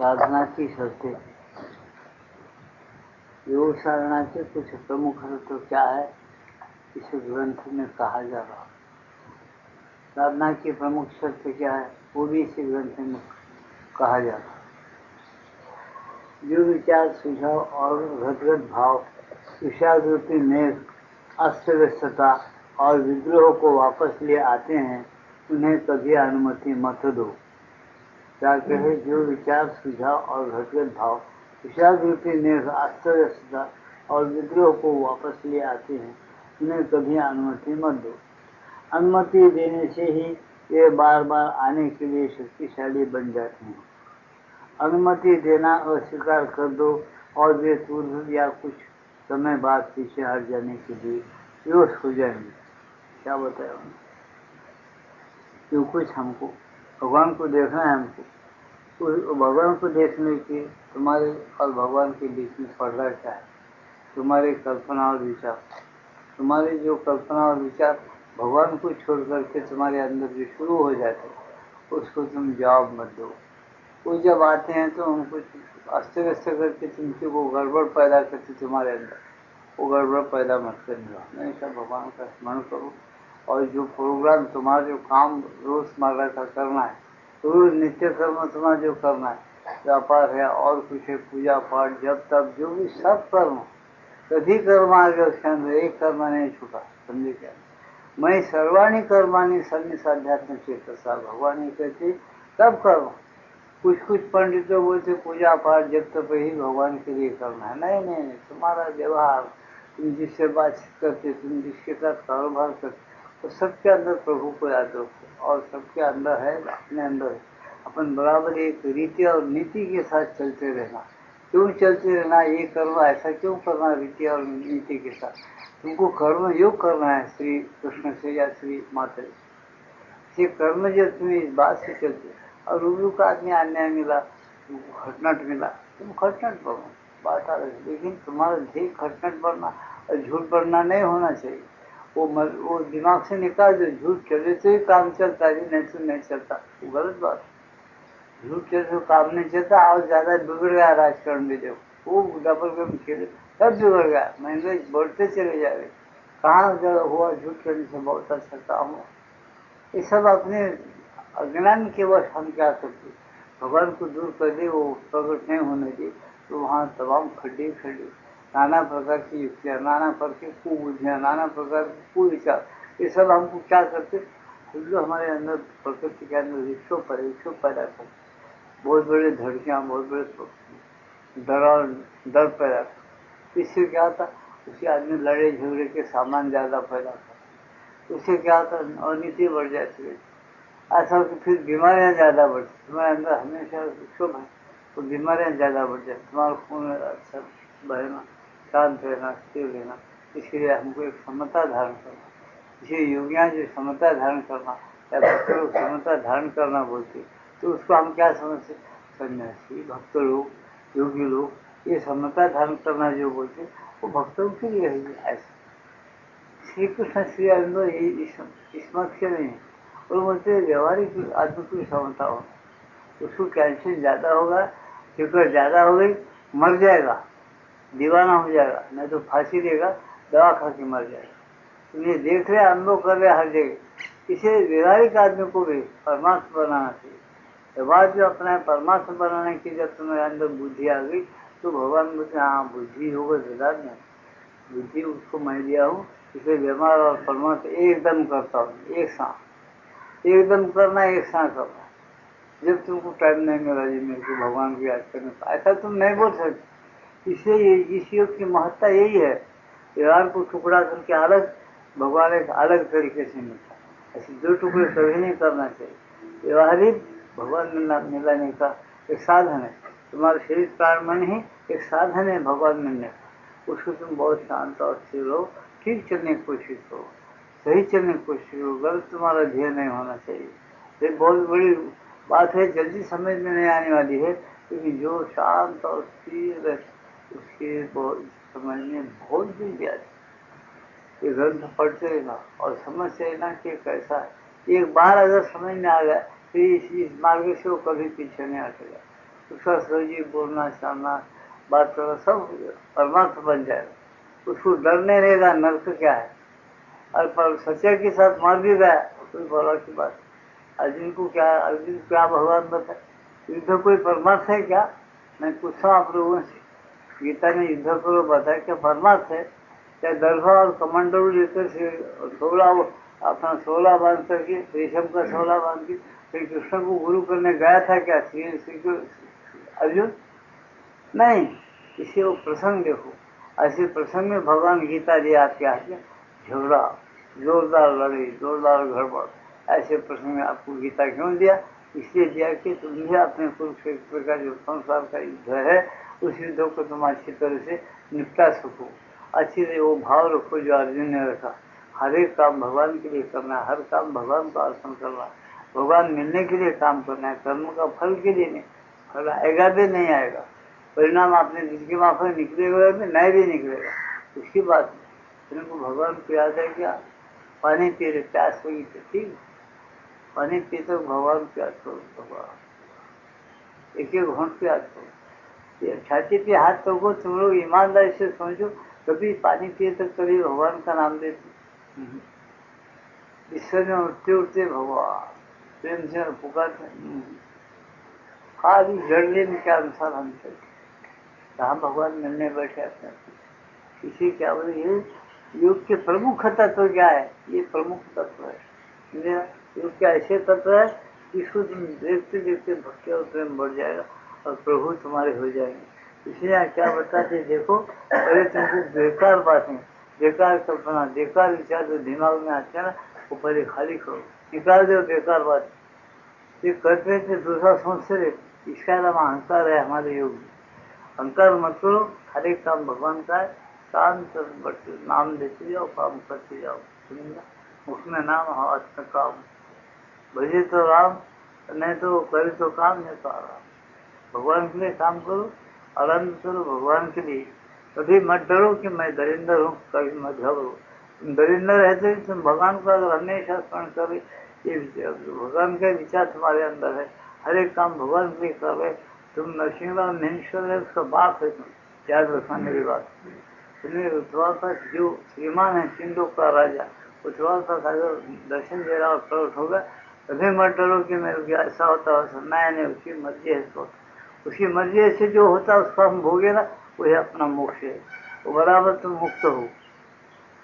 साधना की शर्तें। योग साधना के कुछ प्रमुख तो क्या है, इस ग्रंथ में कहा जा रहा है। साधना की प्रमुख शर्त क्या है, वो भी इसी ग्रंथ में कहा जा रहा है। जो विचार, सुझाव और गदगद भाव विषाद रूपी मेघ अस्त व्यस्तता और विद्रोह को वापस ले आते हैं, उन्हें कभी अनुमति मत दो। क्या कहे, जो विचार, सुझाव और गदगद भाव विषाद रूपी मेघ अस्त व्यस्तता और विद्रोह को वापस ले आते हैं, उन्हें कभी अनुमति मत दो। अनुमति देने से ही वे बार बार आने के लिए शक्तिशाली बन जाते हैं। अनुमति देना अस्वीकार कर दो और वे तुरंत या कुछ समय बाद पीछे हट जाने के लिए विवश हो जाएंगे। क्या बताया उन्होंने? क्यों कुछ हमको भगवान को देखना है, हमको भगवान को देखने के तुम्हारे और भगवान के बीच में पर्दा क्या है? तुम्हारी कल्पना और विचार। तुम्हारी जो कल्पना और विचार भगवान को छोड़ करके तुम्हारे अंदर जो शुरू हो जाते हैं, उसको तुम जवाब मत दो। वो जब आते हैं तो उनको अस्त व्यस्त करके तुमसे वो गड़बड़ पैदा करते तुम्हारे अंदर, वो गड़बड़ पैदा मत करने दो। हमेशा भगवान का स्मरण करो और जो प्रोग्राम तुम्हारा जो काम रोजमर्रा का करना है, रोज नित्य कर्म तुम्हारा जो करना है, व्यापार है और कुछ है, पूजा पाठ, जब तब जो भी सब कर्म, सभी कर्म आ गए उसके अंदर, एक कर्म नहीं छूटा। समझे क्या? मैं सर्वाणी कर्माणी सन्निसाध्यात्म चेतसा, भगवान ही कहते सब कर्म। कुछ पंडित तो बोलते पूजा पाठ जब तक ही भगवान के लिए करना है। नहीं नहीं नहीं, तुम्हारा व्यवहार, तुम जिससे बातचीत करते, तुम जिसके साथ कारोबार करते, तो सबके अंदर प्रभु को याद रखो और सबके अंदर है, अपने अंदर है। अपन बराबर एक रीति और नीति के साथ चलते रहना। क्यों चलते रहना? ये करना, ऐसा क्यों करना रीति और नीति के साथ? तुमको कर्म योग करना है श्री कृष्ण से या श्री माता से। कर्म जो तुम्हें इस बात से चलते, और रूबरू का आदमी अन्याय मिला, खटनट मिला, तुम खटनट बनो, बात आ रही। लेकिन तुम्हारा ध्येय खटनट बनना और झूठ बनना नहीं होना चाहिए। वो दिमाग से निकाल दो। झूठ चले तो ही काम चलता है, नहीं तो नहीं चलता। वो गलत बात है। झूठ चले तो काम नहीं चलता। और ज्यादा बिगड़ गया राजकारण में, देखो वो डबल गम खेले, सब बिगड़ गया, महंगाई बढ़ते चले जा रहे। कहाँ जगह हुआ झूठ चलने से बहुत अच्छा काम हुआ। ये सब अपने अज्ञान के वश हम क्या करते, भगवान को दूर कर दे, वो प्रकट नहीं होने दे, तो वहाँ तमाम खड्डे खड्डे, नाना प्रकार की युक्तियाँ, नाना प्रकार की कुबुद्धियाँ, नाना प्रकार के कुविचार, ये सब हमको क्या करते, जो हमारे अंदर प्रकृति के अंदर विश्व पैदा करते, बहुत बड़े धड़कियाँ, बहुत बड़े डर पैदा करते। इससे क्या होता, उसी आदमी लड़े झगड़े के सामान ज़्यादा पैदा करते। उससे क्या होता, अनिति बढ़ जाती है। ऐसा कि फिर बीमारियां ज्यादा बढ़ती, तुम्हारे अंदर हमेशा शुभ है तो बीमारियां ज्यादा बढ़ जाती। तुम्हारा खून में अच्छा बहना, शांत रहना, स्थिर रहना। इसके लिए हमको एक समता धारण करना। इसे योगियां जो समता धारण करना या भक्त लोग समता धारण करना बोलते, तो उसको हम क्या समझते, सन्यासी, भक्त लोग, योगी लोग, ये समता धारण करना जो बोलते, वो भक्तों के लिए है। ऐसा श्री कृष्ण श्री अरविंद इसमें से नहीं है। और बोलते व्यवहारिक आदमी की क्षमता हो, उसको कैंसर ज्यादा होगा, शुगर ज्यादा हो गई, मर जाएगा, दीवाना हो जाएगा, नहीं तो फांसी देगा, दवा खा के मर जाएगा। तुम देख रहे, अनुभव कर रहे हर जगह। इसे व्यवहारिक आदमी को भी परमात्मा बनाना चाहिए। व्यवहार जो अपना है परमात्मा बनाने की, जब तुम्हारे अंदर बुद्धि आ गई तो भगवान बोलते हाँ बुद्धि होगा जदा में, बुद्धि उसको मैं दिया हूँ, इसे व्यवहार और परमात्मा एकदम करता हूँ, एक साथ एकदम करना, एक साथ करना। जब तुमको टाइम नहीं मिला जी मेरे को भगवान को याद करने का, ऐसा तुम नहीं बोल सकते। इसलिए इस योग की महत्ता यही है, व्यवहार को टुकड़ा करके अलग, भगवान एक अलग तरीके से मिलता है। ऐसे दो टुकड़े कभी नहीं करना चाहिए। व्यवहारिक भगवान मिलाने का एक साधन है। तुम्हारा शरीर प्राण मन ही एक साधन है भगवान मिलने का। उसको तुम बहुत शांत और स्थिर रहो, ठीक चलने की कोशिश करो, सही चलने की कोशिश करो, गलत तुम्हारा ध्येय नहीं होना चाहिए। ये बहुत बड़ी बात है, जल्दी समझ में नहीं आने वाली है, क्योंकि जो शांत और स्थिर है उसके समझ में बहुत जल्दी आती। ये ग्रंथ पढ़ते रहना और समझते रहना कि कैसा है। एक बार अगर समझ में आ गया तो इस मार्ग से वो कभी पीछे नहीं हटेगा। उसका सोची बोलना चालना बात करना सब परमार्थ बन जाएगा। उसको डर नहीं रहेगा नर्क क्या है। और पर सच्चे के साथ मर भी गया कोई बोला की बात। अर्जुन को क्या भगवान बताए युद्ध कोई परमार्थ है क्या? मैं पूछता हूँ आप लोगों से, गीता में युद्ध करो बताए क्या परमार्थ है? क्या दर्भा और कमांडो लेकर अपना 16 बांध करके रेशम का 16 बांध के श्री कृष्ण को गुरु करने गया था क्या श्री अर्जुन? नहीं। इसे वो प्रसंग देखो, ऐसे प्रसंग में भगवान गीता जी आपके हाथ में झगड़ा जोरदार लड़ाई जोरदार गड़बड़, ऐसे प्रसंग में आपको गीता क्यों दिया? इसलिए दिया कि तुम भी अपने कुरुक्षेत्र का जो संसार का युद्ध है उस युद्ध को तुम अच्छी तरह से निपटा सको। अच्छी तरह वो भाव रखो जो अर्जुन ने रखा, हर एक काम भगवान के लिए करना है, हर काम भगवान को अर्पण करना है, भगवान मिलने के लिए काम करना है, कर्म का फल के लिए नहीं। फल आएगा भी नहीं आएगा, परिणाम अपने दिल के माफक निकलेगा भी नहीं भी निकलेगा, उसकी बात नहीं। तुमको भगवान को याद है क्या? पानी पी रहे प्यास होगी तो ठीक, पानी पी तो भगवान को याद करो, भगवान एक एक घंट को याद करो। ये छाती पे हाथ रखो, तुम लोग ईमानदारी से समझो, कभी पानी पिए तो कभी भगवान का नाम लेते। ईश्वर में उठते उठते भगवान प्रेम से पुकारते, खाली जड़ लेने के अनुसार हम चलते। कहाँ भगवान मिलने बैठे अपने किसी क्या बोले, ये योग के प्रमुख तत्व क्या है? ये प्रमुख तत्व है योग के ऐसे तत्व है जिसको तुम देखते देखते भक्ति और प्रेम बढ़ जाएगा और प्रभु तुम्हारे हो जाएंगे। इसलिए क्या बताते, देखो पहले तुमको बेकार बातें, बेकार कल्पना, बेकार विचार जो दिमाग में आते हैं ना, वो पहले खाली करो, निकाल दो बेकार बात। ये करते थे दूसरा सोचते रहते, इसका नाम अहंकार है हमारे योग में। अहंकार मत करो, हर एक काम भगवान का है, शांत बढ़ते नाम देते जाओ, काम करते जाओ, सुनिएगा उसमें नाम हाथ में काम, भजे तो राम नहीं तो करे तो काम, नहीं तो आराम। भगवान के लिए काम करो, आराम करो भगवान के लिए। कभी मत डरो कि मैं दरिंदर हूँ, कभी मत घबरो। तुम दरिंदर रहते तुम भगवान को अगर हमेशा स्मरण करो, ये भगवान का विचार तुम्हारे अंदर है, हर एक काम भगवान के लिए कर रहे, तुम नरसिंहराव महेश्वर है, उसका बाप है तुम, याद रखना मेरी बात। तुम्हें उद्धव का जो श्रीमान है, सिंधु का राजा, उद्धव का अगर दर्शन दे रहा और प्रकट होगा, कभी मत डरो कि मेरे ऐसा होता है, नहीं, उसकी मर्जी है, उसकी मर्जी से जो होता है उसको हम भोगे ना, वही अपना मोक्ष है, वो बराबर तुम मुक्त हो।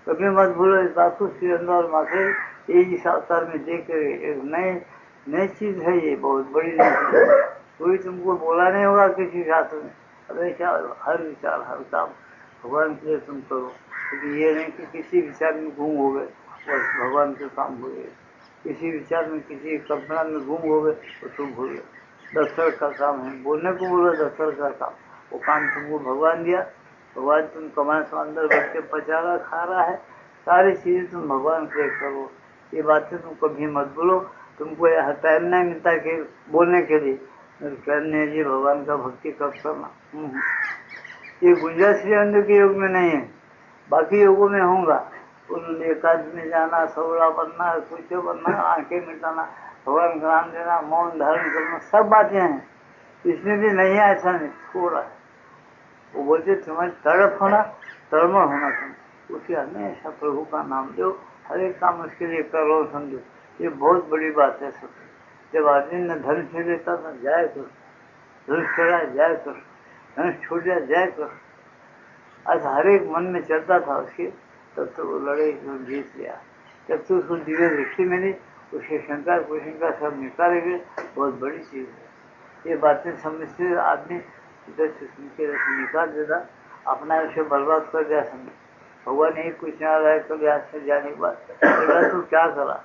कभी मत भूलो इस बात को, श्री और माथे ये इस अवतार में देख रहे एक नई चीज है, ये बहुत बड़ी चीज है, कोई तुमको बोला नहीं होगा किसी शास्त्र में। हमेशा हर विचार हर काम भगवान के लिए तुम करो, क्योंकि ये नहीं कि किसी विचार में गुम हो गए बस भगवान के काम हो गए, किसी विचार में किसी कल्पना में गुम हो गए तो तुम भूल गए। दफ्तर का काम है, बोलने को बोलो दफ्तर का काम, वो काम तुमको भगवान दिया, भगवान तुम कमाए से अंदर बैठ के पचा रहा खा रहा है, सारी चीजें तुम भगवान के लिए करो। ये बातें तुम कभी मत बोलो, तुमको यह टाइम नहीं मिलता कि बोलने के लिए करने जी भगवान का भक्ति कब करना, ये गुंजाइश अंदर के योग में नहीं है, बाकी योगों में होगा। उन एकादश में जाना, सौरा बनना, कुछ बनना, आंखें मिटाना, भगवान का नाम देना, मौन धारण करना, सब बातें हैं, इसमें भी नहीं है ऐसा नहीं, थोड़ा है। वो बोलते तुम्हारी तड़प होना, तड़मड़ होना, तुम उसे हमेशा प्रभु का नाम दो, हर एक काम उसके लिए करो, समझो ये बहुत बड़ी बात है। सब जब आदमी ने धन छीन लेता था, जाए कर, धन छेड़ा जाए कर, धन छूट जाए जाए कर, आज हर एक मन में चलता था उसके, तब तो वो लड़े जीत लिया। जब तो उसको दिव्य दृष्टि मिली, उसके शंका कुशंका सब निकाले गए, बहुत बड़ी चीज है। ये बातें समझते आदमी इधर से सुन के निकाल देता, अपना उसे बर्बाद कर दिया समझ। भगवान यही कुछ ना रहा है, कभी आज से जाने के बाद तू क्या करा,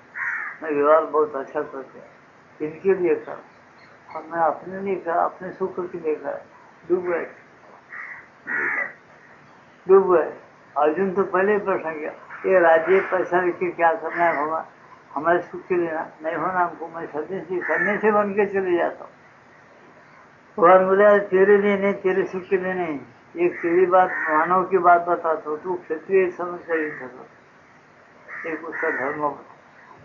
मैं व्यवहार बहुत अच्छा करते हैं, किनके लिए करा, और मैं अपने लिए करा, अपने सुख के लिए करा, डूब गए। अर्जुन तो पहले ही प्रश्न किया, ये राज्य पैसा लेके क्या करना है भगवान, हमारे सुख के लेना नहीं होना हमको, मैं सन्यासी बन के चले जाता हूँ। भगवान बोले तेरे लिए नहीं, तेरे सुख के लिए नहीं, एक तेरी बात मानव की बात बताता हूँ, तू क्षत्रिय समझ कर सकता, एक उसका धर्म बता।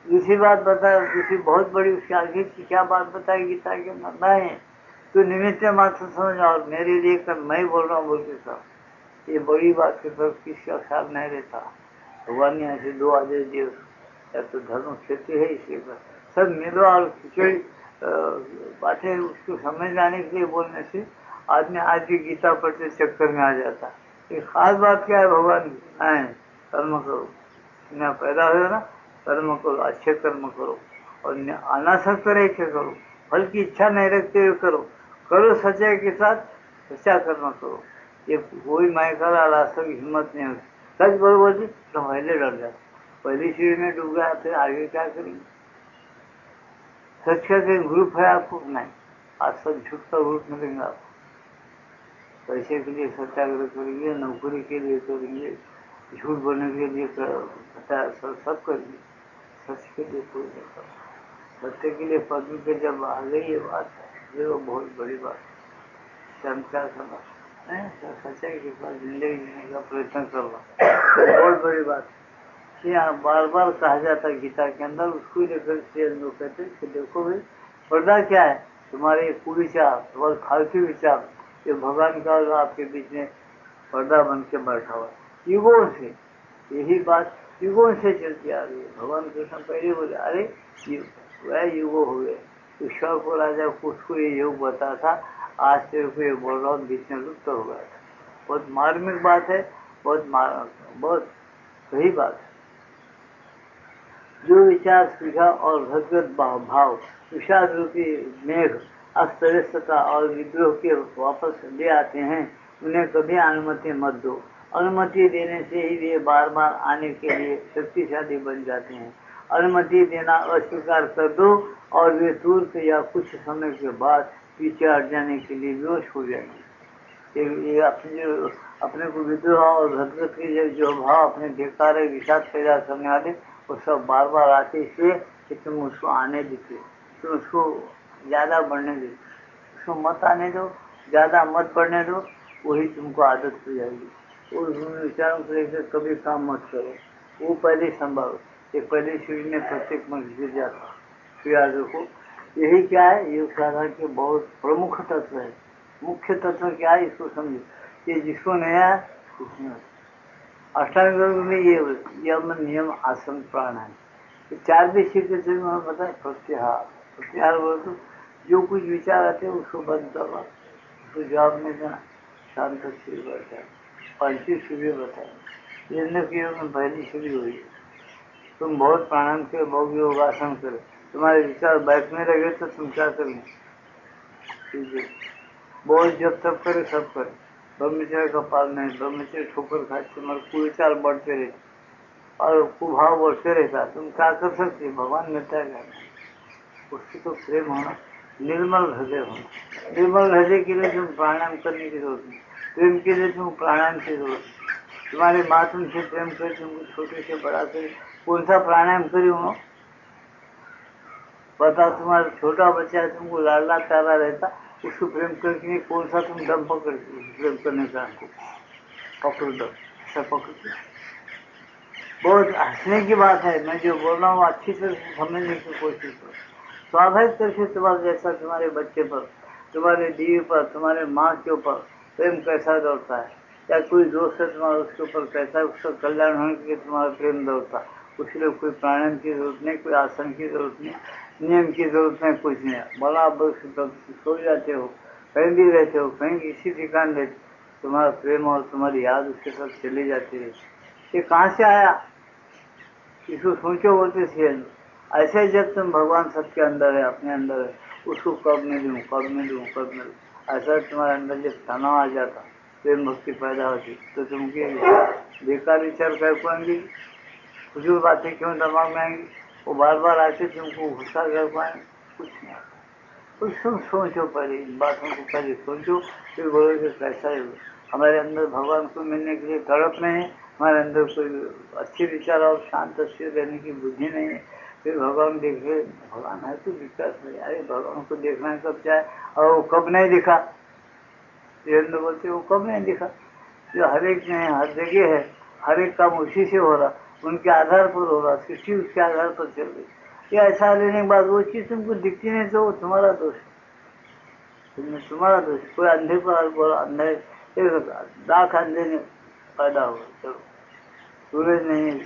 दूसरी बात बता, दूसरी बहुत बड़ी उसके आगे की क्या बात बताई गीता के अंदर नहीं, तो निमित्त मात्र समझ, और मेरे लिए कर मैं बोल रहा हूँ बोल के सब, ये बड़ी बात के तरफ किसका ख्याल नहीं रहता। भगवान ने ऐसे दो आदेश दिए, या तो धर्म क्षेत्र है इसलिए सब मिलो, और खिचड़ी बातें उसको समझ लाने के लिए बोलने से आदमी आज भी गीता पढ़ते चक्कर में आ जाता। ये खास बात क्या है, भगवान है कर्म करो, न पैदा हो ना, कर्म करो, अच्छे कर्म करो, और अनासक्त रह के करो, फल की इच्छा नहीं रखते हुए करो, करो सच्चाई के साथ, सच्चा कर्म करो। ये कोई मैं करा रास्ते की हिम्मत नहीं होती। सच बोल तो पहले डर जाते, पहली सीढ़ी में डूब गया, फिर आगे क्या करेंगे। सच का कोई ग्रुप है आपको नहीं, आज सब झूठ का ग्रुप मिलेंगे आपको। पैसे के लिए सत्याग्रह करेंगे, नौकरी के लिए करेंगे, झूठ बोलने के लिए सब करेंगे, सच के लिए कोई नहीं करो। सत्य के लिए पदवी पे जब आ गई ये बात है, ये वो बहुत बड़ी बात है। हम क्या करना है, सच्चाई के पास जिंदगी जीने का प्रयत्न करना बहुत बड़ी बात है। यहाँ बार बार कहा जाता है गीता के अंदर, उसको लेकर से लोग कहते हैं कि देखो भाई पर्दा क्या है, तुम्हारे कुविचार, तुम्हारे फालतू विचार, ये भगवान का और आपके बीच में पर्दा बन के बैठा हुआ युगों से। यही बात युगों से चलती आ रही है। भगवान कृष्ण पहले बोले अरे वह युगो हो गए, ईश्वर को राजा को उसको ये योग बता था, आज तेरे को ये बोल रहा हूँ, बीच में लुप्त हो गया था। बहुत मार्मिक बात है, बहुत सही बात है। जो विचार सीखा और भगवत भाव विषाद रूपी मेघ अस्तव्यस्तता और विद्रोह के वापस ले आते हैं, उन्हें कभी अनुमति मत दो। अनुमति देने से ही वे बार बार आने के लिए शक्तिशाली बन जाते हैं। अनुमति देना अस्वीकार कर दो और वे तुरंत या कुछ समय के बाद पीछे हट जाने के लिए विवश हो जाएंगे। ये अपने को विद्रोह और भगवत के जो भाव अपने बेकार विषाद पैदा करने वाले, वो सब बार बार आते, इसलिए कि तुम उसको आने देते, तुम उसको ज़्यादा बढ़ने देते, उसको मत आने दो, ज़्यादा मत बढ़ने दो, वही तुमको आदत हो जाएगी। उन विचारों को लेकर कभी काम मत करो, वो पहले संभव, ये पहले सीढ़ी में प्रत्येक मन गिर जाता। तो याद रखो, यही क्या है, योग साधना के बहुत प्रमुख तत्व है। मुख्य तत्व क्या है इसको समझो, ये जिसको नहीं आया उसमें अष्टांग योग में ये यम नियम आसन प्राणायाम, ये चार भी सीखते थे। मैं बताया प्रत्याहार, प्रत्याहार बोल तो जो कुछ विचार आते हैं उसको बंद करना, उसको जवाब नहीं देना, शांत सीढ़ी बैठा, पंचवी सीढ़ी बताए। ये की योग में पहली सीढ़ी हुई है। तुम बहुत प्राणायाम करो, बहुत योगासन करो, तुम्हारे विचार बैठ में रहे तो तुम क्या करेंगे। बहुत जब तब करे सब करे, ब्रह्मचर्य का पालन नहीं, ब्रह्मचर्य ठोकर खाते तुम्हारे कुविचार बढ़ते रहते और कुभाव बढ़ते रहता, तुम क्या कर सकते। भगवान मिलता है उससे तो प्रेम होना, निर्मल हृदय होना। निर्मल हृदय के लिए तुम प्राणायाम करने की जरूरत नहीं, प्रेम के लिए तुम प्राणायाम की जरूरत नहीं। तुम्हारे माँ तुमसे प्रेम करे, तुमको छोटे से बड़ा करे, कौन सा प्राणायाम करी हो बताओ। तुम्हारा छोटा बच्चा है, तुमको लाडला प्यारा रहता, उसको प्रेम करके कौन सा तुम दम पकड़ प्रेम करने का पकड़ दो, सब पकड़। बहुत हंसने की बात है, मैं जो बोल रहा हूँ अच्छी तरह से समझने की कोशिश करो। स्वाभाविक तरह से तुम्हारा जैसा तुम्हारे बच्चे पर, तुम्हारे बीवी पर, तुम्हारे माँ के ऊपर प्रेम कैसा दौड़ता है, या कोई दोस्त है तुम्हारा उसके ऊपर कैसा उसका कल्याण होने के लिए तुम्हारा प्रेम दौड़ता है, उसके कोई प्राणायाम की जरूरत नहीं, कोई आसन की जरूरत नहीं, नियम की जरूरत नहीं, कुछ नहीं। बड़ा सो जाते हो, कहीं भी रहते हो, कहीं किसी ठिकान रहते, तुम्हारा प्रेम और तुम्हारी याद उसके साथ चली जाती है। ये कहाँ से आया इसको सोचो बोलते थे। ऐसे जब तुम भगवान सबके अंदर है, अपने अंदर है, उसको कब में दूँ, कब में दूँ, कब में दूँ, ऐसा तुम्हारे अंदर जब तनाव आ जाता, प्रेम भक्ति पैदा होती, तो तुम बेकार विचार कर पाएंगे, फजूल बातें क्यों दिमाग में आएंगी, वो बार बार आके तुमको गुस्सा कर पाएंगे, कुछ नहीं। कुछ तुम सोचो, पहले इन बातों को पहले सोचो, फिर बोलोगे कैसा है। हमारे अंदर भगवान को मिलने के लिए तड़प नहीं है, हमारे अंदर कोई अच्छे विचार और शांत स्थिर रहने की बुद्धि नहीं है, फिर भगवान देख रहे, भगवान है तो विकास नहीं। अरे भगवान को देखना है कब चाहे, और वो कब नहीं दिखा, वीरेंद्र बोलते वो कब नहीं दिखा। जो हर एक में हर जगह है, हर एक काम उसी से हो रहा, उनके आधार पर हो रहा, सृष्टि उसके आधार पर चल रही। ये ऐसा लेने के बाद वो चीज तुमको दिखती नहीं तो वो तुम्हारा दोष है। तुमने तुम्हारा दोष, कोई अंधे को बोला अंधे, एक लाख अंधे ने पैदा हुआ, चलो सूरज नहीं है,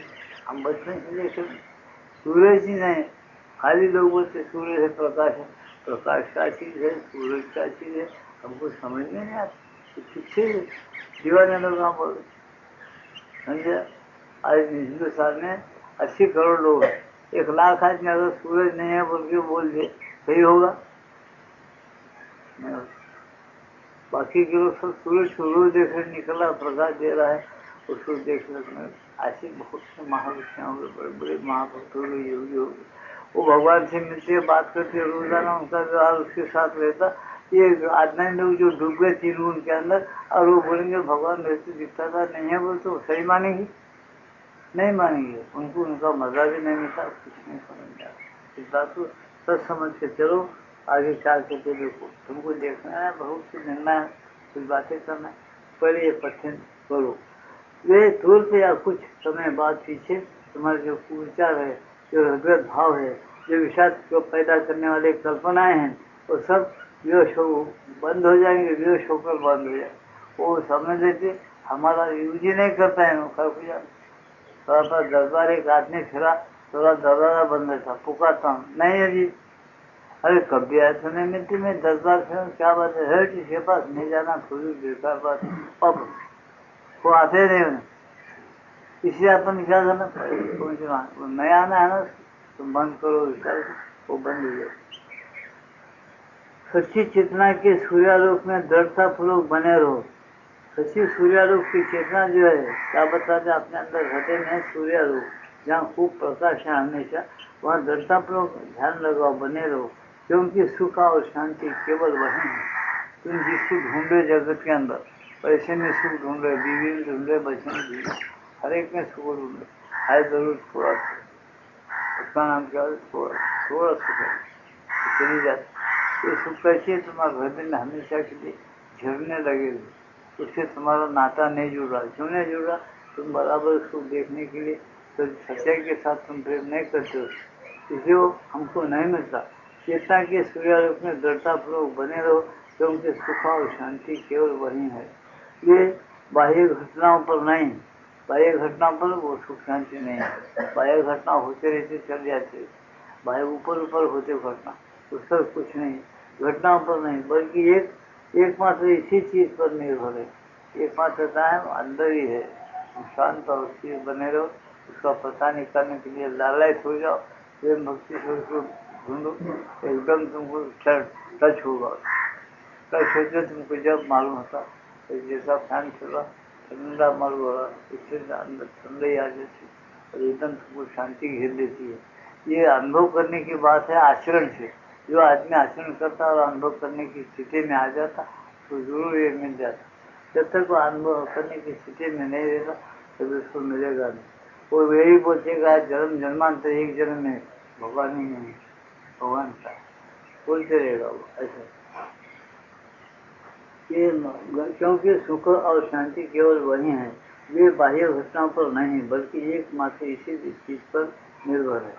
हम बचपन से देखे सूरज ही नहीं, खाली लोग बोलते सूरज है, प्रकाश है, प्रकाश क्या चीज है, सूरज क्या चीज है, हमको समझ में नहीं आता, पीछे दीवाने लोग वहाँ बोल, समझे। आज हिंदुस्तान में 80 करोड़ लोग हैं, 1 लाख आदमी अगर सूरज नहीं है बोल के बोल दे, सही होगा? नहीं होगा। बाकी के लोग सब सूरज को रोज देख रहे, निकला प्रकाश दे रहा है, उसको देख रहे। ऐसे बहुत से महाविष्णु हो गए, बड़े बड़े महाभक्त हो गए, योगी हो गए, वो भगवान से मिलते बात करते, रोजाना उनका व्यवहार उसके साथ रहता। ये आदमी लोग जो डूब गए 3 गुण के अंदर, और वो बोलेंगे भगवान मेरे से दिखता था, नहीं है बोल, तो सही मानेंगे? नहीं मानेंगे, उनको उनका मजा भी नहीं मिलता, कुछ नहीं समझ में आता। इस बात को सच समझ के चलो, आगे क्या करते देखो, तुमको देखना है, बहुत से निर्णय है, कुछ बातें करना है, पहले ये पठन करो। वे दूर पे या कुछ समय बाद पीछे तुम्हारे जो विचार है, जो हृदय भाव है, जो विषाद को पैदा करने वाले कल्पनाएं हैं, वो सब विवश हो बंद हो जाएंगे, विवश होकर बंद हो जाएंगे। वो समझ लेते हमारा यूज ही नहीं करता है, खर पूजा थोड़ा सा दरबार, एक आदमी फिरा, थोड़ा दरबारा बंद था, पुकारता हूँ, नहीं है जी, अरे कभी आए तो नहीं मिलती, मैं 10 बार फिर, क्या बात है, हर किसी के पास नहीं जाना, थोड़ी बेकार बात, अब वो आते नहीं उन्हें, इसलिए अपन क्या करना पड़ेगा, वो नया आना है ना, तो बंद करो, वो बंद हो जाए। सच्ची चेतना के सूर्यालोक में दृढ़ता पूर्वक बने रहो। सच्ची सूर्यालोक की चेतना जो है, क्या बताते अपने अंदर घटे में सूर्यालोक, जहाँ खूब प्रकाश है हमेशा, वहाँ दृढ़ता पूर्वक ध्यान लगाओ, बने रहो, क्योंकि सुख और शांति केवल वही है। तुम जिसको ढूंढे जगत के अंदर, पैसे में सुख ढूंढ रहे, बीवी में ढूंढ रहे, बच्चे में ढूंढ रहे, हर एक में सुख ढूंढ रहे, है जरूर थोड़ा सा, उसका नाम क्या है, थोड़ा सुख है, चली जाती। ये सुख कैसे तुम्हारे हृदय में हमेशा के लिए झरने लगे, उससे तुम्हारा नाता नहीं जुड़ रहा, क्यों नहीं जुड़ रहा? तुम बराबर उसको देखने के लिए तो सच्चाई के साथ तुम प्रेम नहीं करते हो, इसलिए वो हमको नहीं मिलता। चेतना के सूर्यालोक में दृढ़ता पूर्वक बने रहो, क्योंकि सुख और शांति केवल वही है। ये बाह्य घटनाओं पर नहीं, बाह्य घटना पर वो सुख शांति नहीं है, बाह्य घटना होते रहते चल जाते, बाह्य ऊपर ऊपर होते घटना, उस पर कुछ नहीं, घटनाओं पर नहीं, बल्कि एकमात्र इसी चीज पर निर्भर है, एकमात्रता है अंदर ही है। शांत और स्थिर बने रहो, उसका पता निकालने के लिए लालच हो जाओ, प्रेम भक्ति से उसको ढूंढो, एकदम तुमको टच होगा, टच होते तुमको जब मालूम होता, तो जैसा फैन चल रहा ठंडा मालूम हो रहा, उससे अंदर ठंडाई आ जाती और एकदम तुमको शांति घेर लेती है। ये अनुभव करने की बात है आचरण से, जो आदमी आचरण करता और अनुभव करने की स्थिति में आ जाता तो जरूर ये मिल जाता। जब तक वो अनुभव करने की स्थिति में नहीं रहेगा तब उसको मिलेगा नहीं। वो यही बोलेगा जन्म जन्मांतर एक जन्म में भगवान ही नहीं, भगवान का बोलते रहेगा वो ऐसा। ये क्योंकि सुख और शांति केवल वही है, वे बाह्य घटनाओं पर नहीं बल्कि एकमात्र इसी चीज पर निर्भर है।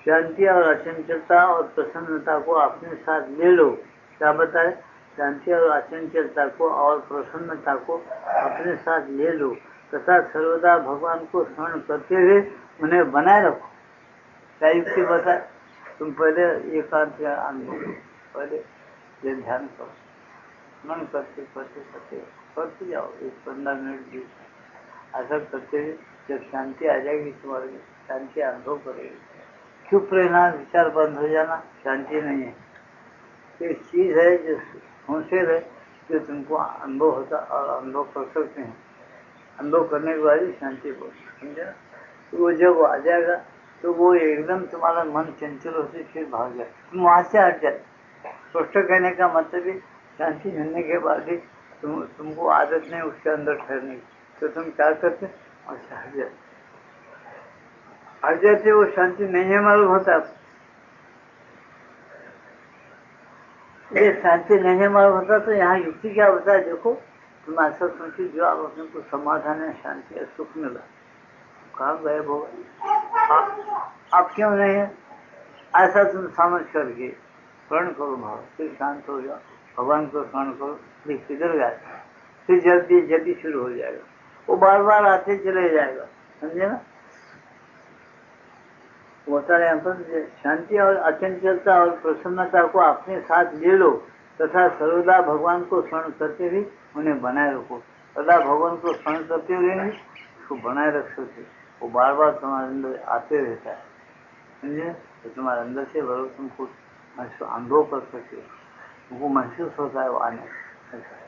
शांति और अचंचलता और प्रसन्नता को अपने साथ ले लो। क्या बताए? शांति और अचंचलता को और प्रसन्नता को अपने साथ ले लो तथा सर्वदा भगवान को स्मरण करते हुए उन्हें बनाए रखो। क्या युक्ति बताए? तुम पहले एकांत अनुभव, पहले ये ध्यान करो, मन करते करते करते करते जाओ, 15 मिनट 20 मिनट ऐसा करते हुए जब शांति आ जाएगी तुम्हारे, शांति अनुभव करेगी। चुप रहना, विचार बंद हो जाना शांति नहीं है। एक चीज है जो होशियार है, जो तुमको अनुभव होता और अनुभव कर सकते हैं, अनुभव करने के बाद ही शांति बोल, समझे ना? तो वो जब आ जाएगा तो वो एकदम तुम्हारा मन चंचल होते फिर भाग जाए, तुम वहां से हट जाए। स्पष्ट कहने का मतलब ही शांति मिलने के बाद ही तुमको आदत नहीं उसके अंदर ठहरने की, तो तुम क्या करते वहां से हट जाते, हट जाते। वो शांति नहीं है मालूम होता, ये शांति नहीं है मालूम होता। तो यहाँ युक्ति क्या होता है? देखो तुम ऐसा सोचिए जो आप अपने को समाधान है, शांति है, सुख मिला, कहाँ गायब होगा? आप क्यों नहीं है? ऐसा तुम समझ करके प्रण करो भाव, फिर शांत हो जाओ, भगवान को स्मरण करो, फिर किधर गया, फिर जल्दी जल्दी शुरू हो जाएगा, वो बार बार आते चले जाएगा, समझे ना। होता है पर शांति और अचंचलता और प्रसन्नता को अपने साथ ले लो तथा सर्वदा भगवान को स्मरण करते हुए उन्हें बनाए रखो। सदा भगवान को स्मरण करते हुए उसको बनाए रख सकते, वो बार बार तुम्हारे अंदर आते रहता है, समझे। तो तुम्हारे अंदर से भगवान तुमको अनुभव कर सकते, तुमको महसूस होता है वो आने, ऐसा है।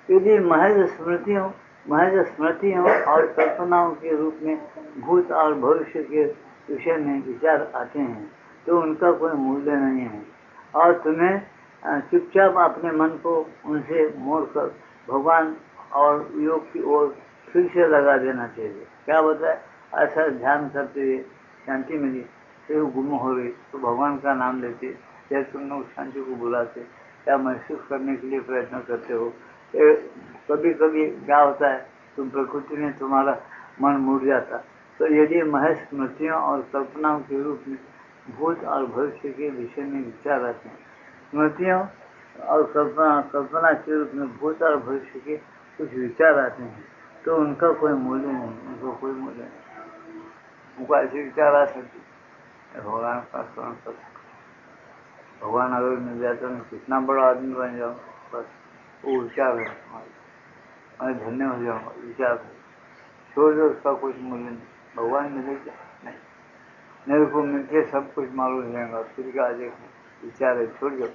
यदि महज स्मृतियों और कल्पनाओं के रूप में भूत और भविष्य के विषय में विचार आते हैं तो उनका कोई मूल्य नहीं है, और तुम्हें चुपचाप अपने मन को उनसे मोड़कर भगवान और योग की ओर फिर से लगा देना चाहिए। क्या बताए, ऐसा ध्यान करते हुए शांति मिली, फिर गुम हो गई तो भगवान का नाम लेते, या तुम लोग शांति को बुलाते, या महसूस करने के लिए प्रयत्न करते हो। कभी कभी क्या होता है, तुम प्रकृति में तुम्हारा मन मुड़ जाता, तो यदि महज स्मृतियों और कल्पनाओं के रूप में भूत और भविष्य के विषय में विचार आते हैं, स्मृतियों और कल्पना के रूप में भूत और भविष्य के कुछ विचार आते हैं तो उनका कोई मूल्य नहीं, उनको कोई मूल्य नहीं। उनको ऐसे विचार आ सकते, भगवान का स्मरण कर सकते, भगवान अगर मिल जाए तो मैं कितना बड़ा आदमी बन जाऊँ, बस वो विचार है मैं धन्य हो जाऊँगा, विचार है, छोड़ दो, उसका कुछ मूल्य नहीं। भगवान मिले क्या, नहीं, मेरे को मिलके सब कुछ मालूम हो जाएगा, फिर क्या देखो, विचार है, छोड़ दो।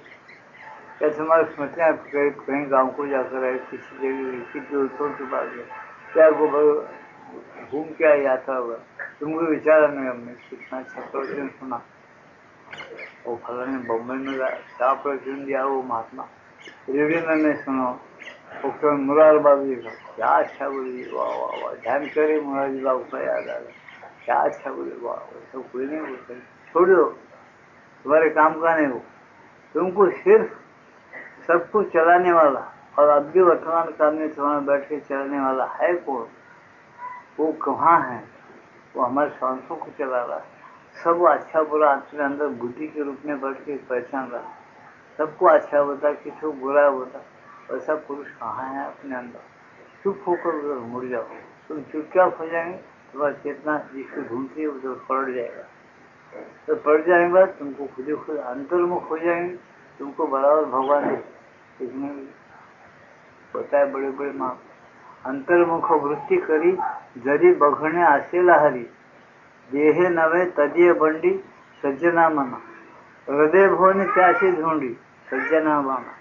क्या तुम्हारी स्मृतियाँ कहीं गाँव को जाकर है, किसी जगह किसी छोड़ के बात है, क्या वो घूम क्या यात्रा होगा, तुमको विचार नहीं, हमने कितना अच्छा प्रवचन सुना, वो फलाने बम्बई में क्या प्रवचन दिया वो महात्मा, रेडियो में मैं सुना, वो मुरार बाबू जी का क्या अच्छा बोली, वाह वाह वाह, ध्यान करे मुरारी बाबू का याद आ गया, क्या अच्छा बोले, वाह सब कोई नहीं बोलते, छोड़ दो, तुम्हारे काम का नहीं हो, तुमको सिर्फ सब कुछ चलाने वाला और अभी वर्तमान काल में तुम्हारा बैठ के चलाने वाला है कौन, वो कहाँ है, वो हमारे सांसों को चला रहा है, सब अच्छा बुरा अपने अंदर बुद्धि के रूप में बैठ के पहचान रहा है, सबको अच्छा होता किसी को बुरा होता, ऐसा पुरुष कहाँ है अपने अंदर। चुप होकर उधर मुड़ जाओ, तुम चुपचाप हो जाएंगे, तुम्हारा चेतना जिसको ढूंढती है उधर पलट जाएगा, तो पलट जाने के बाद तुमको खुद ही खुद अंतर्मुख हो जाएंगे, तुमको बराबर भगवान इसमें बताए बड़े बड़े माँ, अंतर्मुख वृत्ति करी जरी बघणे आसेला हरी, देहे नवे तदिय बंडी सज्जना मना, हृदय भुवन त्यासी ढूंढी सज्जना माना,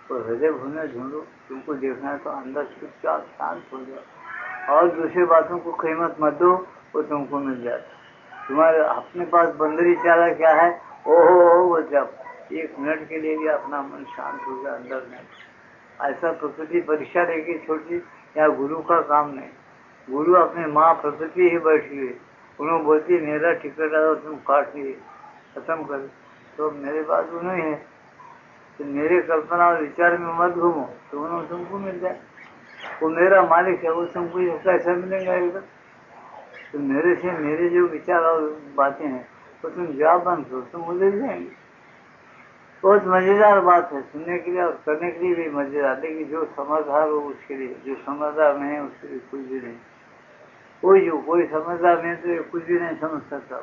तो हृदय भुवन ढूंढो, तुमको देखना है तो अंदर चुपचाप शांत हो जाओ, और दूसरी बातों को कीमत मत दो, वो तुमको मिल जाता। तुम्हारे अपने पास बंदरी चाला क्या है, ओहो वो जब एक मिनट के लिए भी अपना मन शांत हो गया अंदर में, ऐसा प्रकृति परीक्षा लेगी छोटी, या गुरु का काम नहीं, गुरु अपनी माँ प्रकृति ही बैठी हुई, उन्होंने बोलती मेरा टिकट है तुम काट लिए खत्म कर, तो मेरे पास उन्हें है, तो मेरे कल्पना और विचार में मत घूमो, तो उन्होंने तुमको मिल जाए, वो मेरा मालिक है, वो तुमको कैसा मिलेगा एकदम, तो मेरे से मेरे जो विचार और बातें हैं तो तुम जवाब बंद करो, तुम मुझे जाएंगे। बहुत मजेदार बात है, सुनने के लिए और करने के लिए भी मजेदार, लेकिन जो समझदार हो उसके लिए, जो समझदार नहीं है उसके लिए कुछ भी नहीं, कोई समझदार नहीं तो ये कुछ भी नहीं समझ सकता,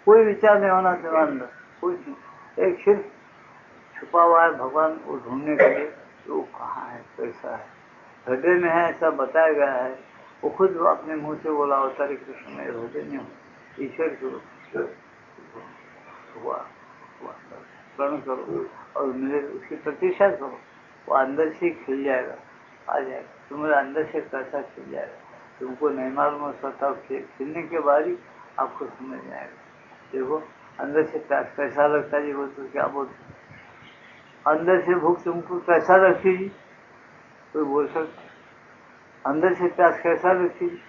कोई विचार नहीं होना तुम्हारे अंदर, कुछ नहीं, एक सिर्फ छुपा हुआ है भगवान को ढूंढने के लिए, वो कहाँ है कैसा है, हृदय में है ऐसा बताया गया है, वो खुद अपने मुंह से बोला होता है कृष्ण में हृदय में हो, ईश्वर को हुआ स्मरण करो और मेरे उसकी प्रतीक्षा करो, वो अंदर से खिल जाएगा, आ जाएगा, तुम्हारे अंदर से कैसा खिल जाएगा, तुमको नहीं मालूम हो सकता, खिलने के बाद ही आपको समझ में आएगा। देखो अंदर से प्यास कैसा लगता है जी, वो तो क्या बोलते, अंदर से भूख तुमको कैसा लगती जी, कोई बोल सकता, अंदर से प्यास कैसा लगती जी,